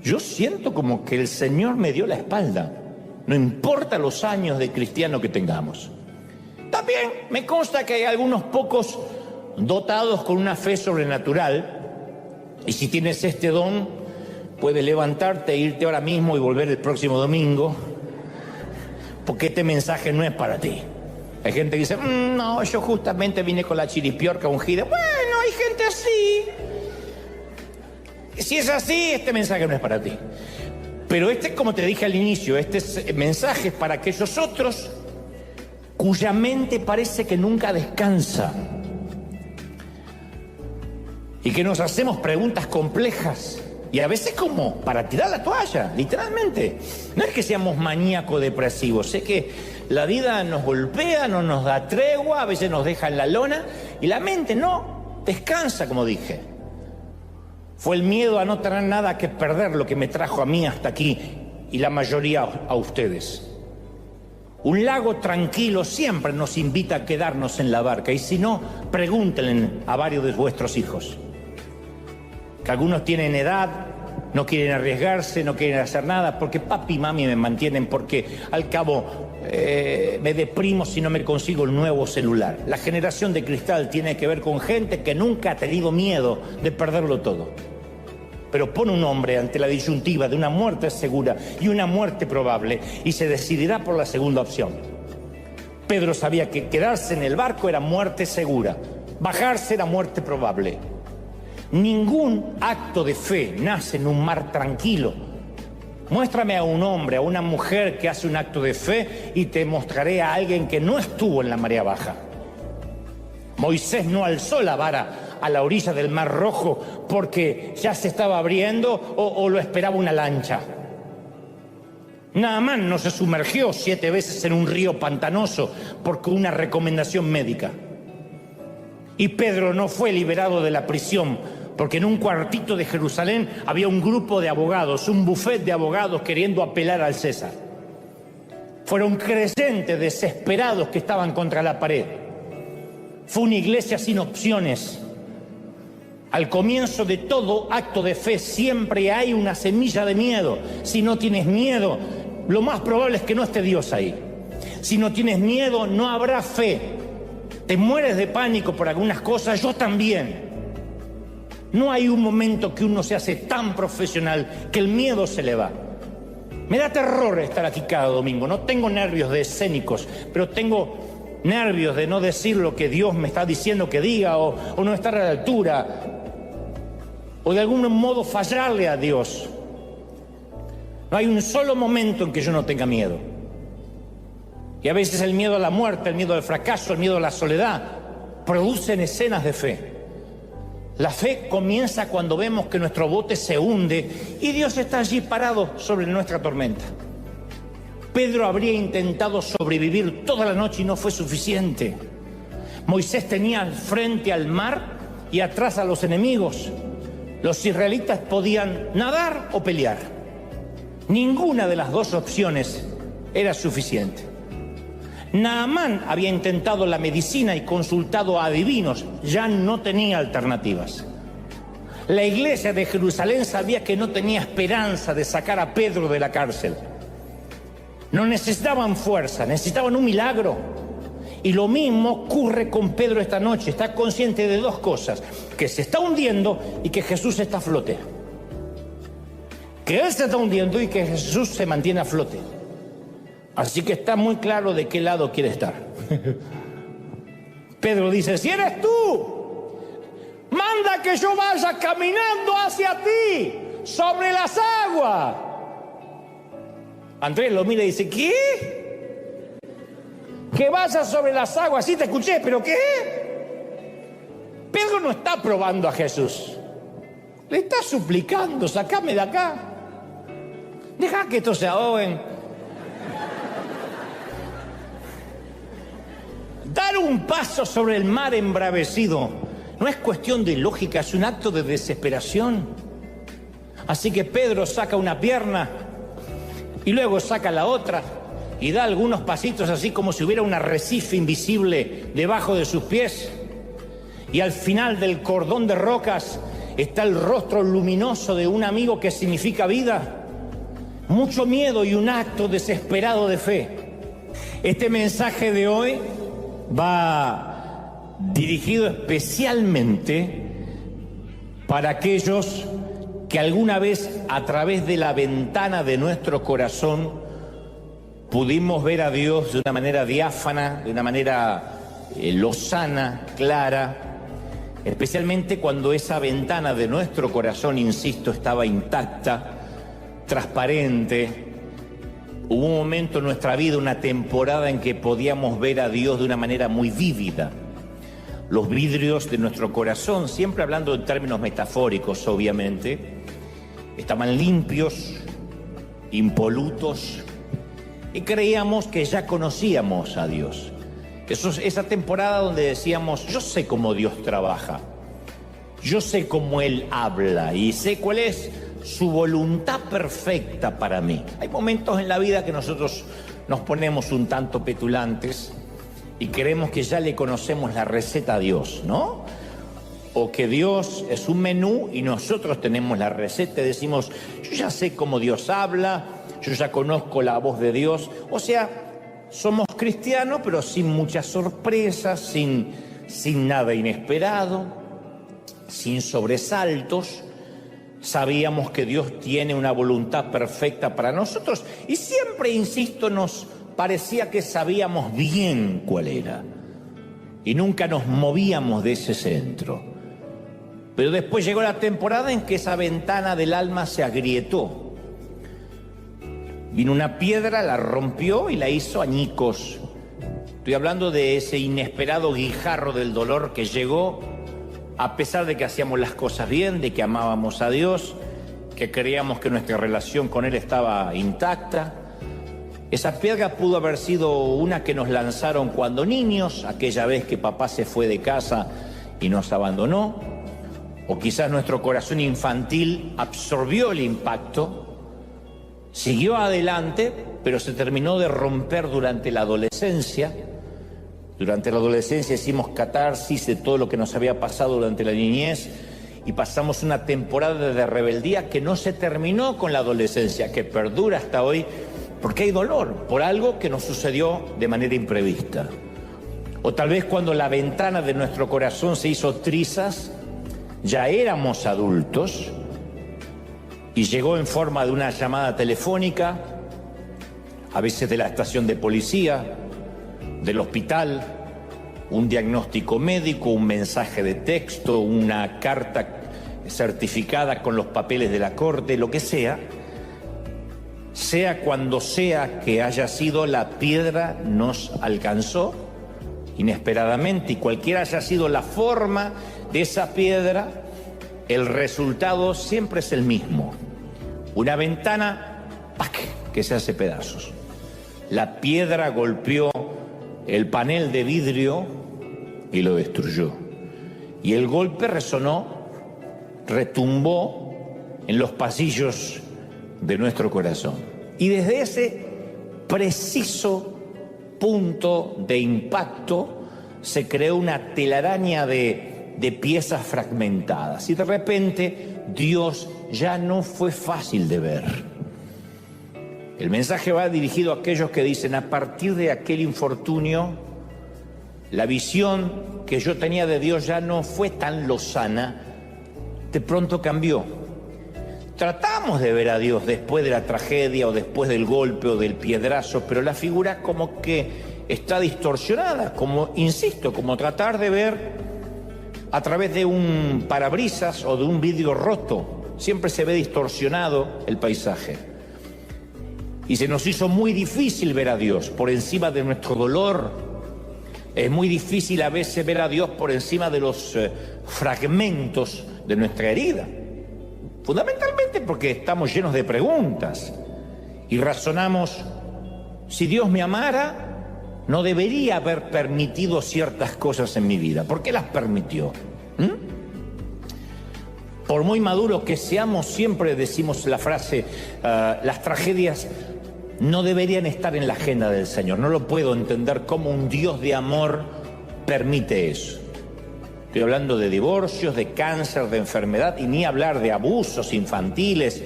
yo siento como que el Señor me dio la espalda, no importa los años de cristiano que tengamos. También me consta que hay algunos pocos dotados con una fe sobrenatural, y si tienes este don, puedes levantarte e irte ahora mismo y volver el próximo domingo, porque este mensaje no es para ti. Hay gente que dice, no, yo justamente vine con la chiripiorca ungida. Bueno, hay gente así. Si es así, este mensaje no es para ti. Pero como te dije al inicio, mensaje es para aquellos otros cuya mente parece que nunca descansa y que nos hacemos preguntas complejas y a veces como para tirar la toalla, literalmente. No es que seamos maníaco-depresivos, sé que la vida nos golpea, no nos da tregua, a veces nos deja en la lona y la mente no descansa, como dije. Fue el miedo a no tener nada que perder lo que me trajo a mí hasta aquí y la mayoría a ustedes. Un lago tranquilo siempre nos invita a quedarnos en la barca, y si no, pregúntenle a varios de vuestros hijos. Que algunos tienen edad, no quieren arriesgarse, no quieren hacer nada, porque papi y mami me mantienen, porque al cabo me deprimo si no me consigo el nuevo celular. La generación de cristal tiene que ver con gente que nunca ha tenido miedo de perderlo todo. Pero pone un hombre ante la disyuntiva de una muerte segura y una muerte probable y se decidirá por la segunda opción. Pedro sabía que quedarse en el barco era muerte segura, bajarse era muerte probable. Ningún acto de fe nace en un mar tranquilo. Muéstrame a un hombre, a una mujer que hace un acto de fe y te mostraré a alguien que no estuvo en la marea baja. Moisés no alzó la vara a la orilla del Mar Rojo porque ya se estaba abriendo o lo esperaba una lancha. Naamán no se sumergió 7 veces en un río pantanoso porque una recomendación médica. Y Pedro no fue liberado de la prisión porque en un cuartito de Jerusalén había un grupo de abogados, un buffet de abogados queriendo apelar al César. Fueron creyentes desesperados que estaban contra la pared. Fue una iglesia sin opciones. Al comienzo de todo acto de fe siempre hay una semilla de miedo. Si no tienes miedo, lo más probable es que no esté Dios ahí. Si no tienes miedo, no habrá fe. Te mueres de pánico por algunas cosas, yo también. No hay un momento que uno se hace tan profesional que el miedo se le va. Me da terror estar aquí cada domingo. No tengo nervios de escénicos, pero tengo nervios de no decir lo que Dios me está diciendo que diga o no estar a la altura o de algún modo fallarle a Dios. No hay un solo momento en que yo no tenga miedo. Y a veces el miedo a la muerte, el miedo al fracaso, el miedo a la soledad producen escenas de fe. La fe comienza cuando vemos que nuestro bote se hunde y Dios está allí parado sobre nuestra tormenta. Pedro habría intentado sobrevivir toda la noche y no fue suficiente. Moisés tenía al frente al mar y atrás a los enemigos. Los israelitas podían nadar o pelear. Ninguna de las dos opciones era suficiente. Naamán había intentado la medicina y consultado a adivinos, ya no tenía alternativas. La iglesia de Jerusalén sabía que no tenía esperanza de sacar a Pedro de la cárcel. No necesitaban fuerza, necesitaban un milagro. Y lo mismo ocurre con Pedro esta noche. Está consciente de dos cosas: que se está hundiendo y que Jesús está a flote. Que él se está hundiendo y que Jesús se mantiene a flote. Así que está muy claro de qué lado quiere estar. Pedro dice: si eres tú, manda que yo vaya caminando hacia ti sobre las aguas. Andrés lo mira y dice: ¿qué? Que vaya sobre las aguas. Sí, te escuché, pero ¿qué? Pedro no está probando a Jesús. Le está suplicando: sacame de acá. Deja que esto se ahoguen. Dar un paso sobre el mar embravecido No es cuestión de lógica, es un acto de desesperación. Así que Pedro saca una pierna y luego saca la otra y da algunos pasitos así como si hubiera un arrecife invisible debajo de sus pies. Y al final del cordón de rocas está el rostro luminoso de un amigo que significa vida. Mucho miedo y un acto desesperado de fe. Este mensaje de hoy va dirigido especialmente para aquellos que alguna vez a través de la ventana de nuestro corazón pudimos ver a Dios de una manera diáfana, de una manera lozana, clara, especialmente cuando esa ventana de nuestro corazón, insisto, estaba intacta, transparente. Hubo un momento en nuestra vida, una temporada en que podíamos ver a Dios de una manera muy vívida. Los vidrios de nuestro corazón, siempre hablando en términos metafóricos, obviamente, estaban limpios, impolutos, y creíamos que ya conocíamos a Dios. Esa temporada donde decíamos, yo sé cómo Dios trabaja, yo sé cómo Él habla y sé cuál es su voluntad perfecta para mí. Hay momentos en la vida que nosotros nos ponemos un tanto petulantes y creemos que ya le conocemos la receta a Dios, ¿no? O que Dios es un menú y nosotros tenemos la receta y decimos, yo ya sé cómo Dios habla, yo ya conozco la voz de Dios. O sea, somos cristianos pero sin muchas sorpresas, sin nada inesperado, sin sobresaltos. Sabíamos que Dios tiene una voluntad perfecta para nosotros y siempre, insisto, nos parecía que sabíamos bien cuál era y nunca nos movíamos de ese centro. Pero después llegó la temporada en que esa ventana del alma se agrietó. Vino una piedra, la rompió y la hizo añicos. Estoy hablando de ese inesperado guijarro del dolor que llegó a pesar de que hacíamos las cosas bien, de que amábamos a Dios, que creíamos que nuestra relación con Él estaba intacta. Esa piedra pudo haber sido una que nos lanzaron cuando niños, aquella vez que papá se fue de casa y nos abandonó. O quizás nuestro corazón infantil absorbió el impacto, siguió adelante, pero se terminó de romper durante la adolescencia. Durante la adolescencia hicimos catarsis de todo lo que nos había pasado durante la niñez y pasamos una temporada de rebeldía que no se terminó con la adolescencia, que perdura hasta hoy, porque hay dolor por algo que nos sucedió de manera imprevista. O tal vez cuando la ventana de nuestro corazón se hizo trizas, ya éramos adultos y llegó en forma de una llamada telefónica, a veces de la estación de policía, del hospital, un diagnóstico médico, un mensaje de texto, una carta certificada con los papeles de la corte, lo que sea cuando sea que haya sido, la piedra nos alcanzó inesperadamente y cualquiera haya sido la forma de esa piedra, el resultado siempre es el mismo. Una ventana, ¡pac!, que se hace pedazos. La piedra golpeó el panel de vidrio y lo destruyó. Y el golpe resonó, retumbó en los pasillos de nuestro corazón. Y desde ese preciso punto de impacto se creó una telaraña de piezas fragmentadas. Y de repente Dios ya no fue fácil de ver. El mensaje va dirigido a aquellos que dicen, a partir de aquel infortunio, la visión que yo tenía de Dios ya no fue tan lozana, de pronto cambió. Tratamos de ver a Dios después de la tragedia o después del golpe o del piedrazo, pero la figura como que está distorsionada, como, insisto, como tratar de ver a través de un parabrisas o de un vidrio roto. Siempre se ve distorsionado el paisaje. Y se nos hizo muy difícil ver a Dios por encima de nuestro dolor. Es muy difícil a veces ver a Dios por encima de los fragmentos de nuestra herida. Fundamentalmente porque estamos llenos de preguntas y razonamos, si Dios me amara, no debería haber permitido ciertas cosas en mi vida. ¿Por qué las permitió? Por muy maduros que seamos, siempre decimos la frase, las tragedias no deberían estar en la agenda del Señor. No lo puedo entender cómo un Dios de amor permite eso. Estoy hablando de divorcios, de cáncer, de enfermedad, y ni hablar de abusos infantiles,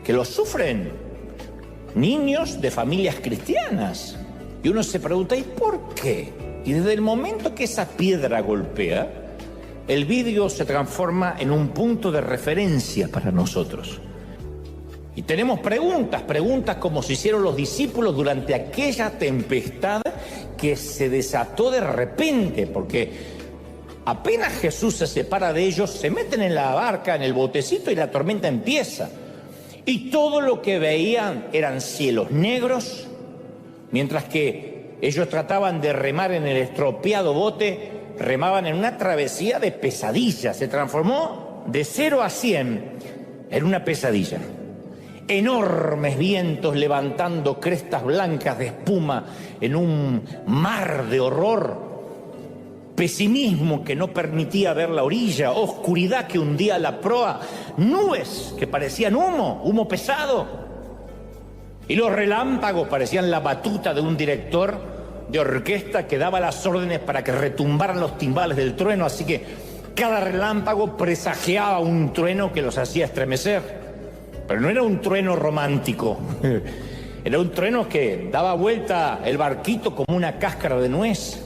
que los sufren niños de familias cristianas. Y uno se pregunta, ¿y por qué? Y desde el momento que esa piedra golpea, el vidrio se transforma en un punto de referencia para nosotros. Y tenemos preguntas como se hicieron los discípulos durante aquella tempestad que se desató de repente, porque apenas Jesús se separa de ellos, se meten en la barca, en el botecito, y la tormenta empieza. Y todo lo que veían eran cielos negros, mientras que ellos trataban de remar en el estropeado bote, remaban en una travesía de pesadilla. Se transformó de 0 a 100 en una pesadilla. Enormes vientos levantando crestas blancas de espuma en un mar de horror. Pesimismo que no permitía ver la orilla, oscuridad que hundía la proa, nubes que parecían humo pesado. Y los relámpagos parecían la batuta de un director de orquesta que daba las órdenes para que retumbaran los timbales del trueno, así que cada relámpago presagiaba un trueno que los hacía estremecer. Pero no era un trueno romántico, era un trueno que daba vuelta el barquito como una cáscara de nuez.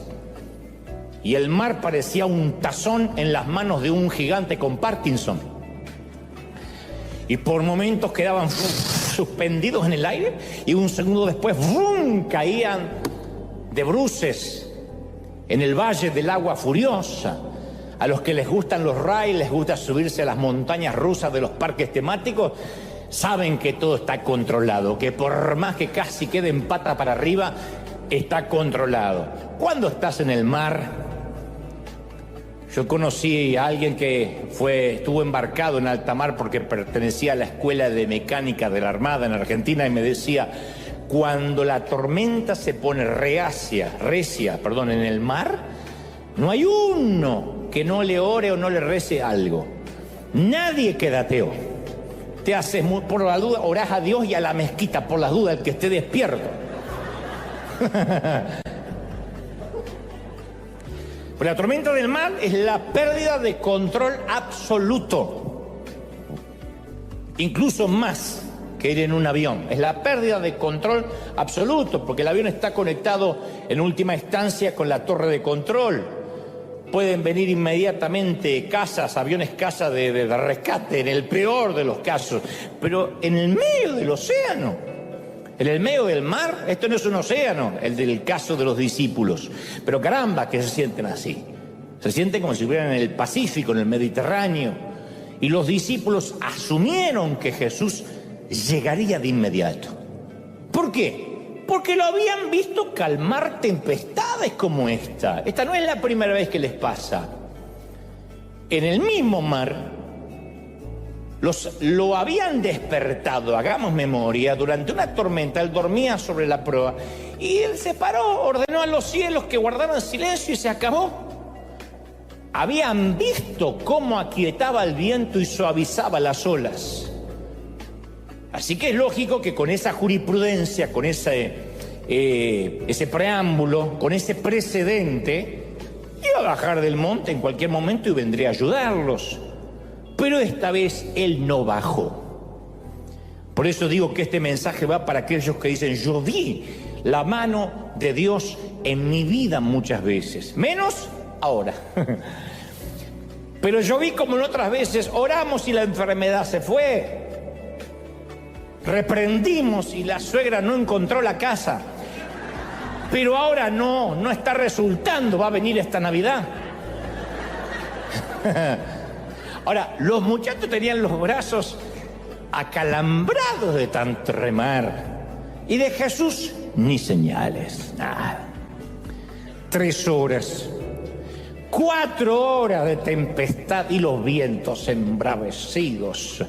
Y el mar parecía un tazón en las manos de un gigante con Parkinson. Y por momentos quedaban suspendidos en el aire y un segundo después caían de bruces en el valle del agua furiosa. A los que les gustan los rides, les gusta subirse a las montañas rusas de los parques temáticos, saben que todo está controlado, que por más que casi queden pata para arriba, está controlado. Cuando estás en el mar, yo conocí a alguien que estuvo embarcado en alta mar porque pertenecía a la escuela de mecánica de la Armada en Argentina, y me decía, cuando la tormenta se pone recia, en el mar, no hay uno que no le ore o no le rece algo. Nadie queda ateo. Te haces, por la duda, orás a Dios y a la mezquita por las dudas, el que esté despierto. Pues la tormenta del mar es la pérdida de control absoluto. Incluso más que ir en un avión. Es la pérdida de control absoluto, porque el avión está conectado en última instancia con la torre de control. Pueden venir inmediatamente aviones caza de rescate, en el peor de los casos. Pero en el medio del océano, en el medio del mar, esto no es un océano, el del caso de los discípulos. Pero caramba, que se sienten así. Se sienten como si estuvieran en el Pacífico, en el Mediterráneo. Y los discípulos asumieron que Jesús llegaría de inmediato. ¿Por qué? Porque lo habían visto calmar tempestades como esta. Esta no es la primera vez que les pasa. En el mismo mar, lo habían despertado, hagamos memoria, durante una tormenta. Él dormía sobre la proa y él se paró, ordenó a los cielos que guardaran silencio y se acabó. Habían visto cómo aquietaba el viento y suavizaba las olas. Así que es lógico que con esa jurisprudencia, con ese preámbulo, con ese precedente, iba a bajar del monte en cualquier momento y vendría a ayudarlos. Pero esta vez él no bajó. Por eso digo que este mensaje va para aquellos que dicen, yo vi la mano de Dios en mi vida muchas veces, menos ahora. Pero yo vi como en otras veces oramos y la enfermedad se fue. Reprendimos y la suegra no encontró la casa. Pero ahora no está resultando, va a venir esta Navidad. Ahora, los muchachos tenían los brazos acalambrados de tanto remar. Y de Jesús, ni señales, nada. 3 horas, 4 horas de tempestad y los vientos embravecidos.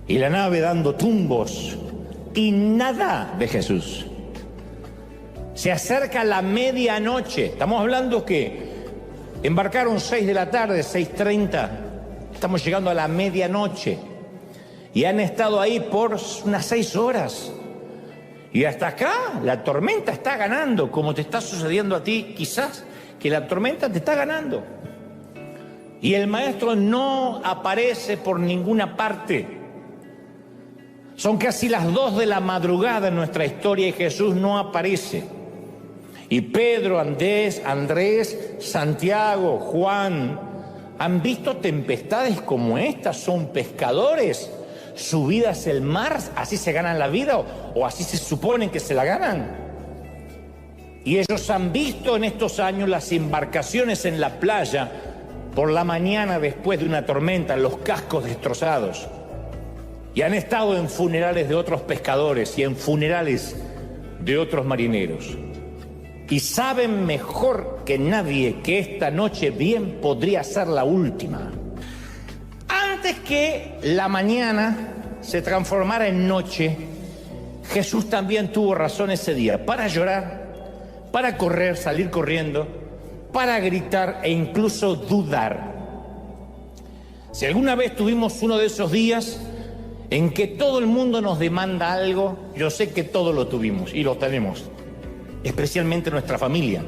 Y la nave dando tumbos y nada de Jesús. Se acerca la medianoche. Estamos hablando que Embarcaron 6 de la tarde, 6:30. Estamos llegando a la medianoche. Y han estado ahí por unas 6 horas. Y hasta acá la tormenta está ganando, como te está sucediendo a ti, quizás, que la tormenta te está ganando. Y el maestro no aparece por ninguna parte. Son casi las 2 de la madrugada en nuestra historia y Jesús no aparece. Y Pedro, Andrés, Santiago, Juan, han visto tempestades como estas, son pescadores. Su vida es el mar, así se ganan la vida o así se supone que se la ganan. Y ellos han visto en estos años las embarcaciones en la playa por la mañana después de una tormenta, los cascos destrozados. Y han estado en funerales de otros pescadores y en funerales de otros marineros. Y saben mejor que nadie que esta noche bien podría ser la última. Antes que la mañana se transformara en noche, Jesús también tuvo razón ese día para llorar, para correr, salir corriendo, para gritar e incluso dudar. Si alguna vez tuvimos uno de esos días en que todo el mundo nos demanda algo, yo sé que todos lo tuvimos y lo tenemos, especialmente nuestra familia.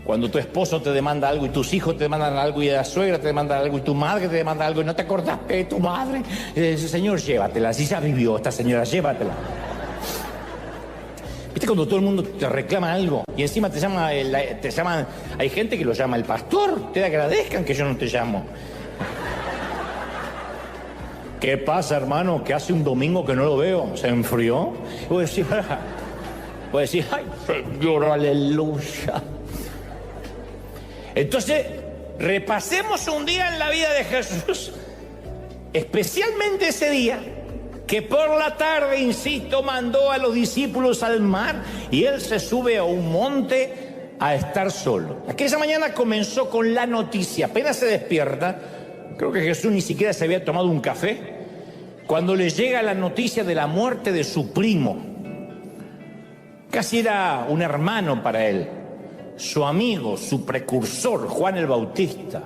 Cuando tu esposo te demanda algo y tus hijos te demandan algo y la suegra te demanda algo y tu madre te demanda algo y no te acordás de tu madre, señor, llévatela, si ya vivió esta señora, llévatela. ¿Viste cuando todo el mundo te reclama algo y encima te llaman, hay gente que lo llama el pastor, te agradezcan que yo no te llamo? ¿Qué pasa, hermano? Que hace un domingo que no lo veo, ¿se enfrió? Y voy a decir, ay, Señor, aleluya. Entonces, repasemos un día en la vida de Jesús, especialmente ese día, que por la tarde, insisto, mandó a los discípulos al mar y él se sube a un monte a estar solo. Aquella mañana comenzó con la noticia, apenas se despierta, creo que Jesús ni siquiera se había tomado un café, cuando le llega la noticia de la muerte de su primo. Casi era un hermano para él. Su amigo, su precursor, Juan el Bautista.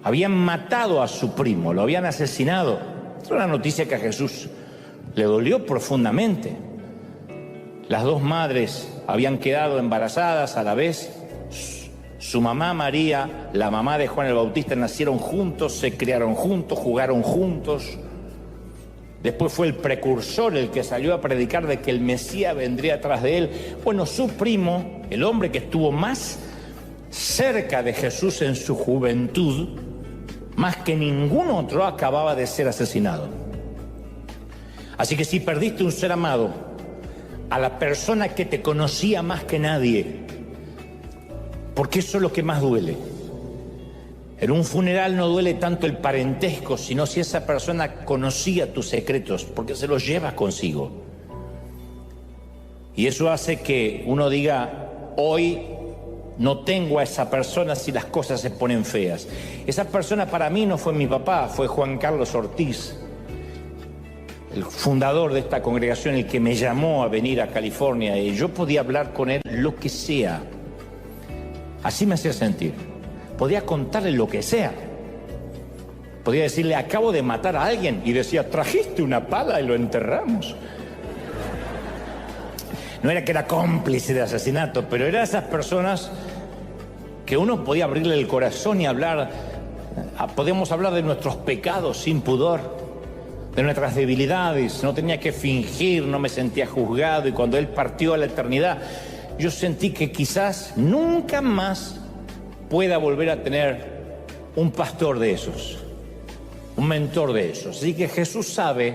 Habían matado a su primo, lo habían asesinado. Es una noticia que a Jesús le dolió profundamente. Las 2 madres habían quedado embarazadas a la vez. Su mamá María, la mamá de Juan el Bautista, nacieron juntos, se criaron juntos, jugaron juntos. Después fue el precursor el que salió a predicar de que el Mesías vendría tras de él. Bueno, su primo, el hombre que estuvo más cerca de Jesús en su juventud, más que ningún otro, acababa de ser asesinado. Así que si perdiste un ser amado, a la persona que te conocía más que nadie, porque eso es lo que más duele. En un funeral no duele tanto el parentesco, sino si esa persona conocía tus secretos, porque se los llevas consigo. Y eso hace que uno diga, hoy no tengo a esa persona si las cosas se ponen feas. Esa persona para mí no fue mi papá, fue Juan Carlos Ortiz, el fundador de esta congregación, el que me llamó a venir a California, y yo podía hablar con él lo que sea. Así me hacía sentir. Podía contarle lo que sea. Podía decirle, acabo de matar a alguien, y decía, trajiste una pala y lo enterramos. No era que era cómplice de asesinato, pero era esas personas que uno podía abrirle el corazón y hablar. Podíamos hablar de nuestros pecados sin pudor, de nuestras debilidades. No tenía que fingir, no me sentía juzgado. Y cuando él partió a la eternidad, yo sentí que quizás nunca más pueda volver a tener un pastor de esos, un mentor de esos. Así que Jesús sabe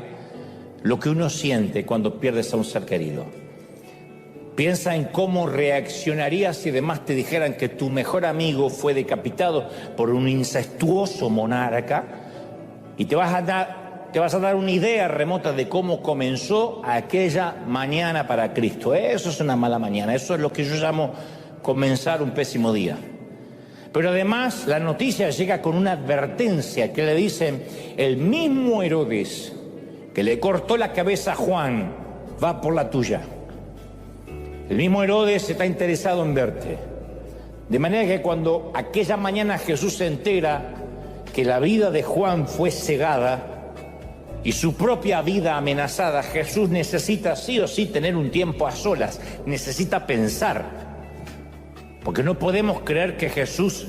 lo que uno siente cuando pierdes a un ser querido. Piensa en cómo reaccionarías si además te dijeran que tu mejor amigo fue decapitado por un incestuoso monarca, y te vas a dar una idea remota de cómo comenzó aquella mañana para Cristo. Eso es una mala mañana, eso es lo que yo llamo comenzar un pésimo día. Pero además la noticia llega con una advertencia que le dicen, el mismo Herodes que le cortó la cabeza a Juan va por la tuya. El mismo Herodes está interesado en verte. De manera que cuando aquella mañana Jesús se entera que la vida de Juan fue cegada y su propia vida amenazada, Jesús necesita sí o sí tener un tiempo a solas, necesita pensar. Porque no podemos creer que Jesús,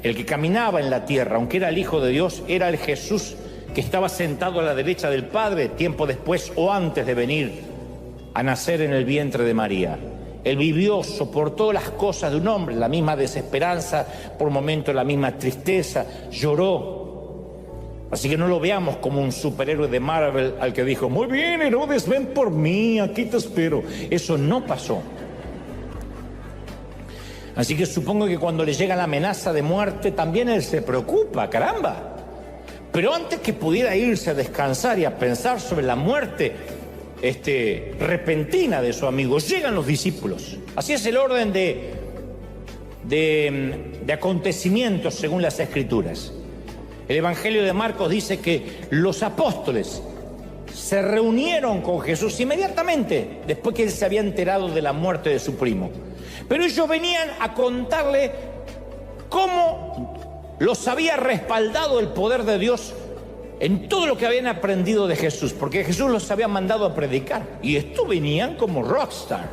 el que caminaba en la tierra, aunque era el Hijo de Dios, era el Jesús que estaba sentado a la derecha del Padre tiempo después o antes de venir a nacer en el vientre de María. Él vivió, soportó las cosas de un hombre, la misma desesperanza, por momentos la misma tristeza, lloró. Así que no lo veamos como un superhéroe de Marvel al que dijo, muy bien, Herodes, ven por mí, aquí te espero. Eso no pasó. Así que supongo que cuando le llega la amenaza de muerte, también él se preocupa, caramba. Pero antes que pudiera irse a descansar y a pensar sobre la muerte repentina de su amigo, llegan los discípulos. Así es el orden de acontecimientos según las Escrituras. El Evangelio de Marcos dice que los apóstoles se reunieron con Jesús inmediatamente después que él se había enterado de la muerte de su primo. Pero ellos venían a contarle cómo los había respaldado el poder de Dios en todo lo que habían aprendido de Jesús, porque Jesús los había mandado a predicar. Y estos venían como rockstar,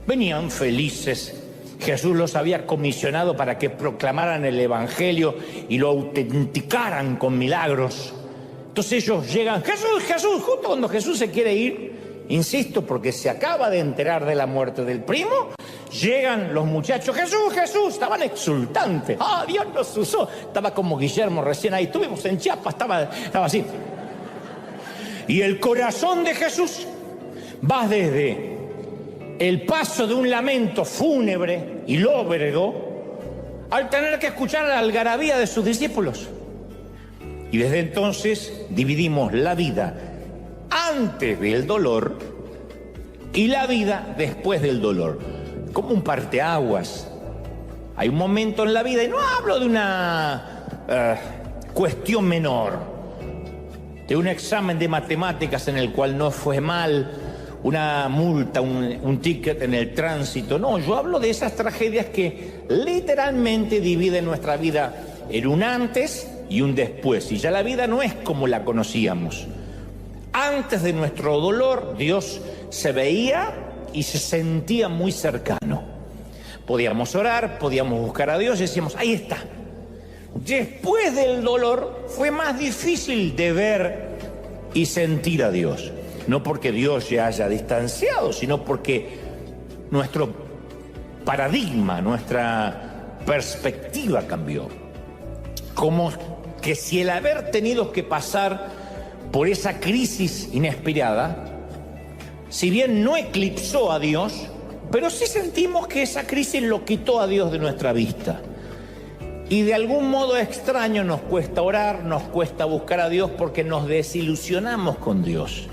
venían felices. Jesús los había comisionado para que proclamaran el Evangelio y lo autenticaran con milagros. Entonces ellos llegan, Jesús, Jesús, justo cuando Jesús se quiere ir, insisto, porque se acaba de enterar de la muerte del primo, llegan los muchachos, Jesús, Jesús, estaban exultantes. ¡Ah, Dios nos usó! Estaba como Guillermo recién ahí, estuvimos en Chiapas, estaba así. Y el corazón de Jesús va desde el paso de un lamento fúnebre y lóbrego al tener que escuchar la algarabía de sus discípulos. Y desde entonces dividimos la vida antes del dolor y la vida después del dolor, como un parteaguas. Hay un momento en la vida, y no hablo de una cuestión menor, de un examen de matemáticas en el cual no fue mal, una multa, un ticket en el tránsito. No, yo hablo de esas tragedias que literalmente dividen nuestra vida en un antes y un después. Y ya la vida no es como la conocíamos. Antes de nuestro dolor, Dios se veía y se sentía muy cercano. Podíamos orar, podíamos buscar a Dios y decíamos, ahí está. Después del dolor fue más difícil de ver y sentir a Dios. No porque Dios se haya distanciado, sino porque nuestro paradigma, nuestra perspectiva cambió. Como que si el haber tenido que pasar por esa crisis inesperada, si bien no eclipsó a Dios, pero sí sentimos que esa crisis lo quitó a Dios de nuestra vista. Y de algún modo extraño nos cuesta orar, nos cuesta buscar a Dios porque nos desilusionamos con Dios.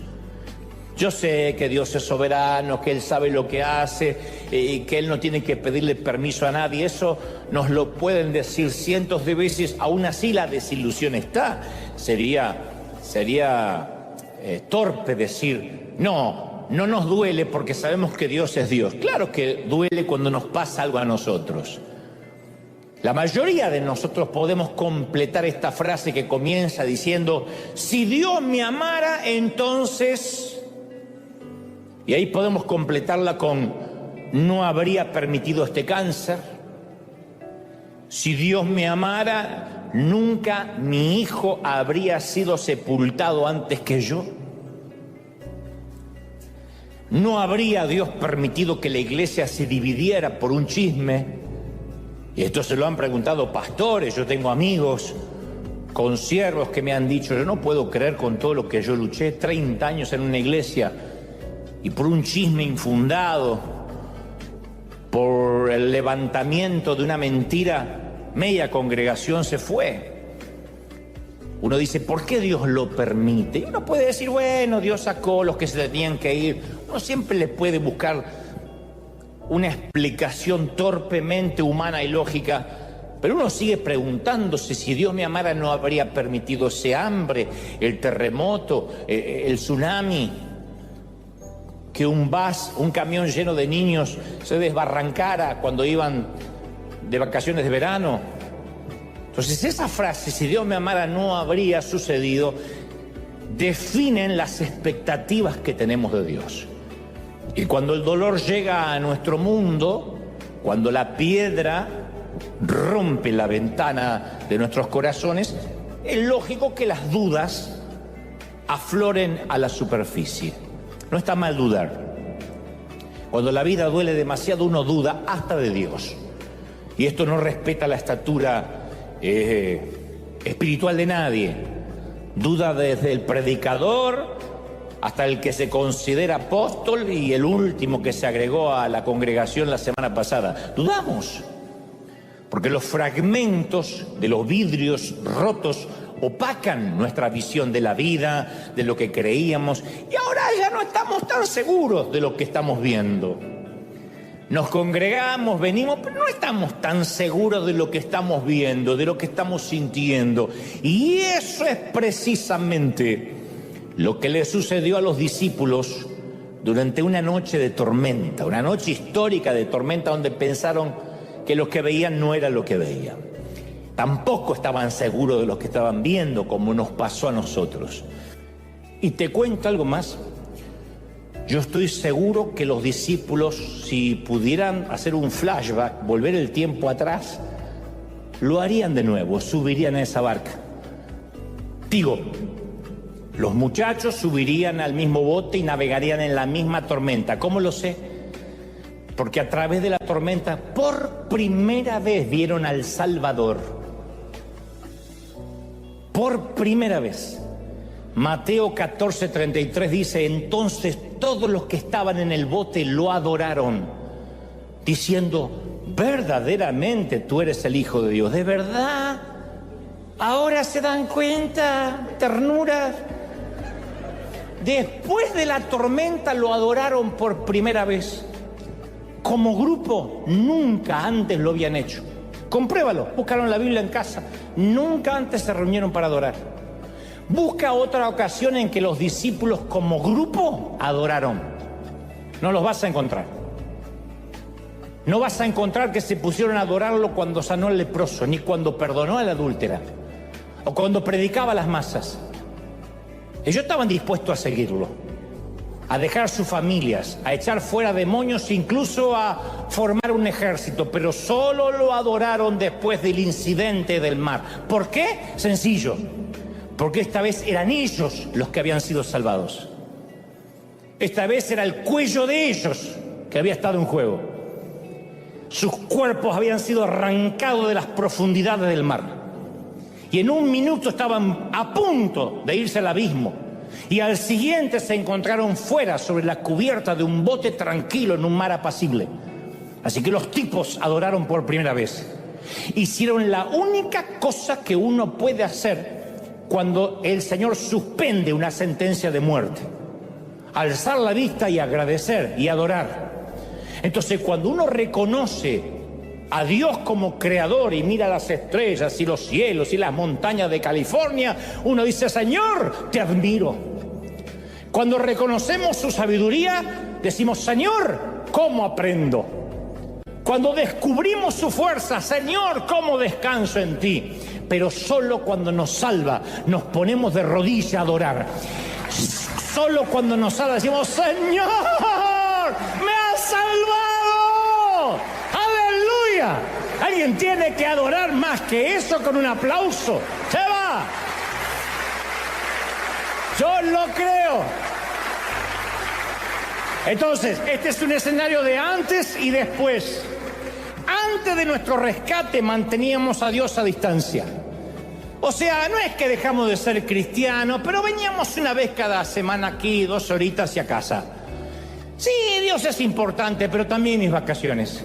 Yo sé que Dios es soberano, que Él sabe lo que hace y que Él no tiene que pedirle permiso a nadie. Eso nos lo pueden decir cientos de veces, aún así la desilusión está. Sería torpe decir, no nos duele porque sabemos que Dios es Dios. Claro que duele cuando nos pasa algo a nosotros. La mayoría de nosotros podemos completar esta frase que comienza diciendo, si Dios me amara, entonces... Y ahí podemos completarla con, no habría permitido este cáncer. Si Dios me amara, nunca mi hijo habría sido sepultado antes que yo. No habría Dios permitido que la iglesia se dividiera por un chisme. Y esto se lo han preguntado pastores, yo tengo amigos, consiervos que me han dicho, yo no puedo creer con todo lo que yo luché 30 años en una iglesia y por un chisme infundado, por el levantamiento de una mentira, media congregación se fue. Uno dice, ¿por qué Dios lo permite? Y uno puede decir, bueno, Dios sacó los que se tenían que ir. Uno siempre le puede buscar una explicación torpemente humana y lógica, pero uno sigue preguntándose, si Dios me amara no habría permitido ese hambre, el terremoto, el tsunami, que un camión lleno de niños se desbarrancara cuando iban de vacaciones de verano. Entonces esa frase, si Dios me amara no habría sucedido, definen las expectativas que tenemos de Dios. Y cuando el dolor llega a nuestro mundo, cuando la piedra rompe la ventana de nuestros corazones, es lógico que las dudas afloren a la superficie. No está mal dudar. Cuando la vida duele demasiado, uno duda hasta de Dios. Y esto no respeta la estatura espiritual de nadie. Duda desde el predicador hasta el que se considera apóstol y el último que se agregó a la congregación la semana pasada. Dudamos, porque los fragmentos de los vidrios rotos opacan nuestra visión de la vida, de lo que creíamos, y ahora ya no estamos tan seguros de lo que estamos viendo. Nos congregamos, venimos, pero no estamos tan seguros de lo que estamos viendo, de lo que estamos sintiendo. Y eso es precisamente lo que le sucedió a los discípulos durante una noche de tormenta, una noche histórica de tormenta donde pensaron que lo que veían no era lo que veían. Tampoco estaban seguros de lo que estaban viendo, como nos pasó a nosotros. Y te cuento algo más. Yo estoy seguro que los discípulos, si pudieran hacer un flashback, volver el tiempo atrás, lo harían de nuevo, subirían a esa barca. Digo, los muchachos subirían al mismo bote y navegarían en la misma tormenta. ¿Cómo lo sé? Porque a través de la tormenta, por primera vez vieron al Salvador. Por primera vez. Mateo 14:33 dice: entonces todos los que estaban en el bote lo adoraron, diciendo: verdaderamente tú eres el Hijo de Dios. ¿De verdad? ¿Ahora se dan cuenta? Ternura. Después de la tormenta lo adoraron por primera vez. Como grupo, nunca antes lo habían hecho. Compruébalo, buscaron la Biblia en casa. Nunca antes se reunieron para adorar. Busca otra ocasión en que los discípulos como grupo adoraron. No los vas a encontrar. No vas a encontrar que se pusieron a adorarlo cuando sanó al leproso, ni cuando perdonó a la adúltera, o cuando predicaba a las masas. Ellos estaban dispuestos a seguirlo, a dejar sus familias, a echar fuera demonios, incluso a formar un ejército, pero solo lo adoraron después del incidente del mar. ¿Por qué? Sencillo, porque esta vez eran ellos los que habían sido salvados. Esta vez era el cuello de ellos que había estado en juego. Sus cuerpos habían sido arrancados de las profundidades del mar. Y en un minuto estaban a punto de irse al abismo. Y al siguiente se encontraron fuera, sobre la cubierta de un bote tranquilo en un mar apacible. Así que los tipos adoraron por primera vez. Hicieron la única cosa que uno puede hacer cuando el Señor suspende una sentencia de muerte: alzar la vista y agradecer y adorar. Entonces, cuando uno reconoce a Dios como creador y mira las estrellas y los cielos y las montañas de California, uno dice: Señor, te admiro. Cuando reconocemos su sabiduría, decimos: Señor, ¿cómo aprendo? Cuando descubrimos su fuerza, Señor, ¿cómo descanso en ti? Pero solo cuando nos salva, nos ponemos de rodillas a adorar. Solo cuando nos salva decimos: Señor, me has salvado. ¡Aleluya! Alguien tiene que adorar más que eso con un aplauso. ¡Se va! Yo lo creo. Entonces, este es un escenario de antes y después. Antes de nuestro rescate manteníamos a Dios a distancia. O sea, no es que dejamos de ser cristianos, pero veníamos una vez cada semana aquí, 2 horitas y a casa. Sí, Dios es importante, pero también mis vacaciones.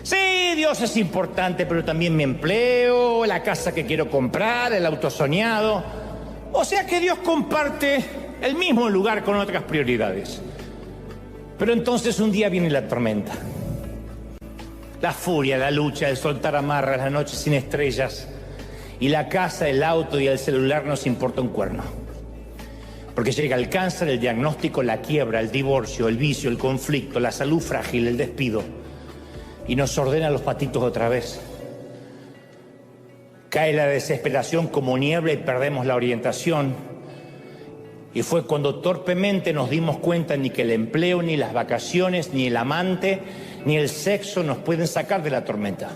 Sí, Dios es importante, pero también mi empleo, la casa que quiero comprar, el auto soñado. O sea que Dios comparte el mismo lugar con otras prioridades. Pero entonces un día viene la tormenta. La furia, la lucha, el soltar amarras, las noches sin estrellas. Y la casa, el auto y el celular nos importa un cuerno. Porque llega el cáncer, el diagnóstico, la quiebra, el divorcio, el vicio, el conflicto, la salud frágil, el despido. y nos ordena los patitos otra vez. Cae la desesperación como niebla y perdemos la orientación. Y fue cuando torpemente nos dimos cuenta ni que el empleo, ni las vacaciones, ni el amante, ni el sexo nos pueden sacar de la tormenta.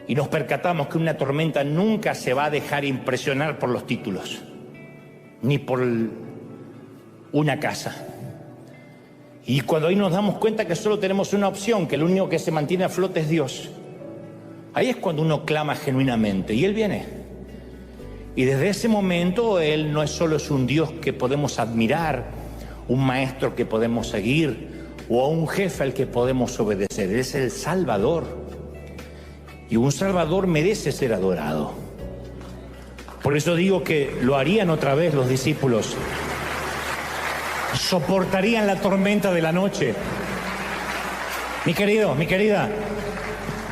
Y nos percatamos que una tormenta nunca se va a dejar impresionar por los títulos, ni por una casa. Y cuando ahí nos damos cuenta que solo tenemos una opción, que lo único que se mantiene a flote es Dios, ahí es cuando uno clama genuinamente y Él viene. Y desde ese momento Él no es solo un Dios que podemos admirar, un maestro que podemos seguir o a un jefe al que podemos obedecer. Él es el Salvador. Y un Salvador merece ser adorado. Por eso digo que lo harían otra vez los discípulos. Soportarían la tormenta de la noche. Mi querido, mi querida,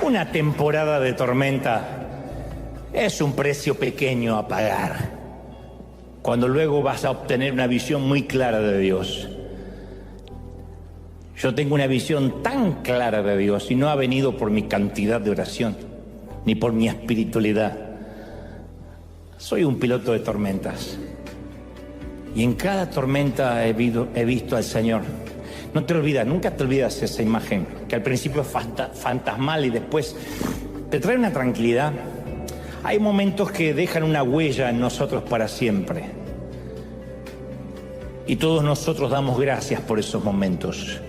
una temporada de tormenta es un precio pequeño a pagar, cuando luego vas a obtener una visión muy clara de Dios. Yo tengo una visión tan clara de Dios y no ha venido por mi cantidad de oración, ni por mi espiritualidad. Soy un piloto de tormentas. Y en cada tormenta he visto al Señor. No te olvidas, nunca te olvidas esa imagen, que al principio es fantasmal y después te trae una tranquilidad. Hay momentos que dejan una huella en nosotros para siempre. Y todos nosotros damos gracias por esos momentos.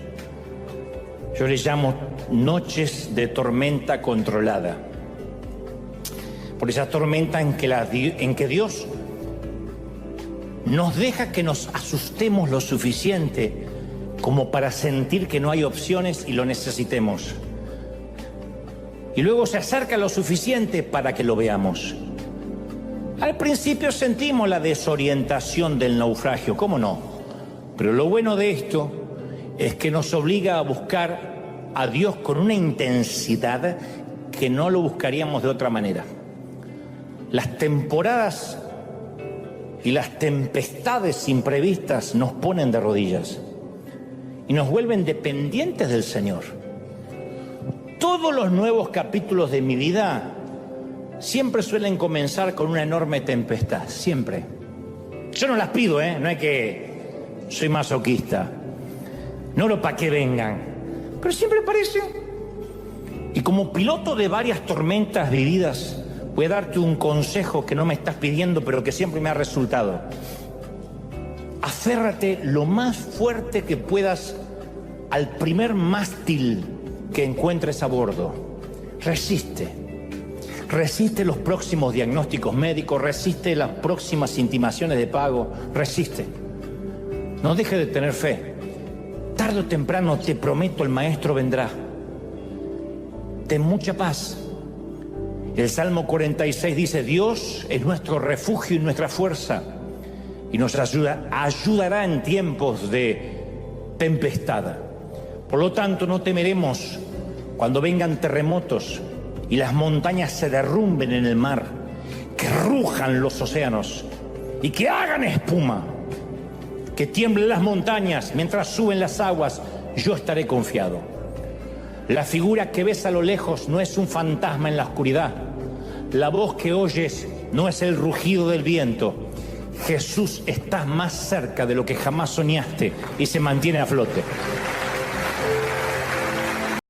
Yo les llamo noches de tormenta controlada. Por esa tormenta en que Dios nos deja que nos asustemos lo suficiente como para sentir que no hay opciones y lo necesitemos. Y luego se acerca lo suficiente para que lo veamos. Al principio sentimos la desorientación del naufragio, ¿cómo no? Pero lo bueno de esto es que nos obliga a buscar a Dios con una intensidad que no lo buscaríamos de otra manera. Las temporadas y las tempestades imprevistas nos ponen de rodillas y nos vuelven dependientes del Señor. Todos los nuevos capítulos de mi vida siempre suelen comenzar con una enorme tempestad, siempre. Yo no las pido, no es que soy masoquista, no oro para que vengan, pero siempre aparecen. Y como piloto de varias tormentas vividas, voy a darte un consejo que no me estás pidiendo, pero que siempre me ha resultado. Aférrate lo más fuerte que puedas al primer mástil que encuentres a bordo. Resiste. Resiste los próximos diagnósticos médicos, resiste las próximas intimaciones de pago, resiste. No dejes de tener fe. Tarde o temprano, te prometo, el Maestro vendrá. Ten mucha paz. El Salmo 46 dice: Dios es nuestro refugio y nuestra fuerza, y nos ayudará en tiempos de tempestad. Por lo tanto, no temeremos cuando vengan terremotos y las montañas se derrumben en el mar, que rujan los océanos y que hagan espuma, que tiemblen las montañas mientras suben las aguas. Yo estaré confiado. La figura que ves a lo lejos no es un fantasma en la oscuridad. La voz que oyes no es el rugido del viento. Jesús está más cerca de lo que jamás soñaste y se mantiene a flote.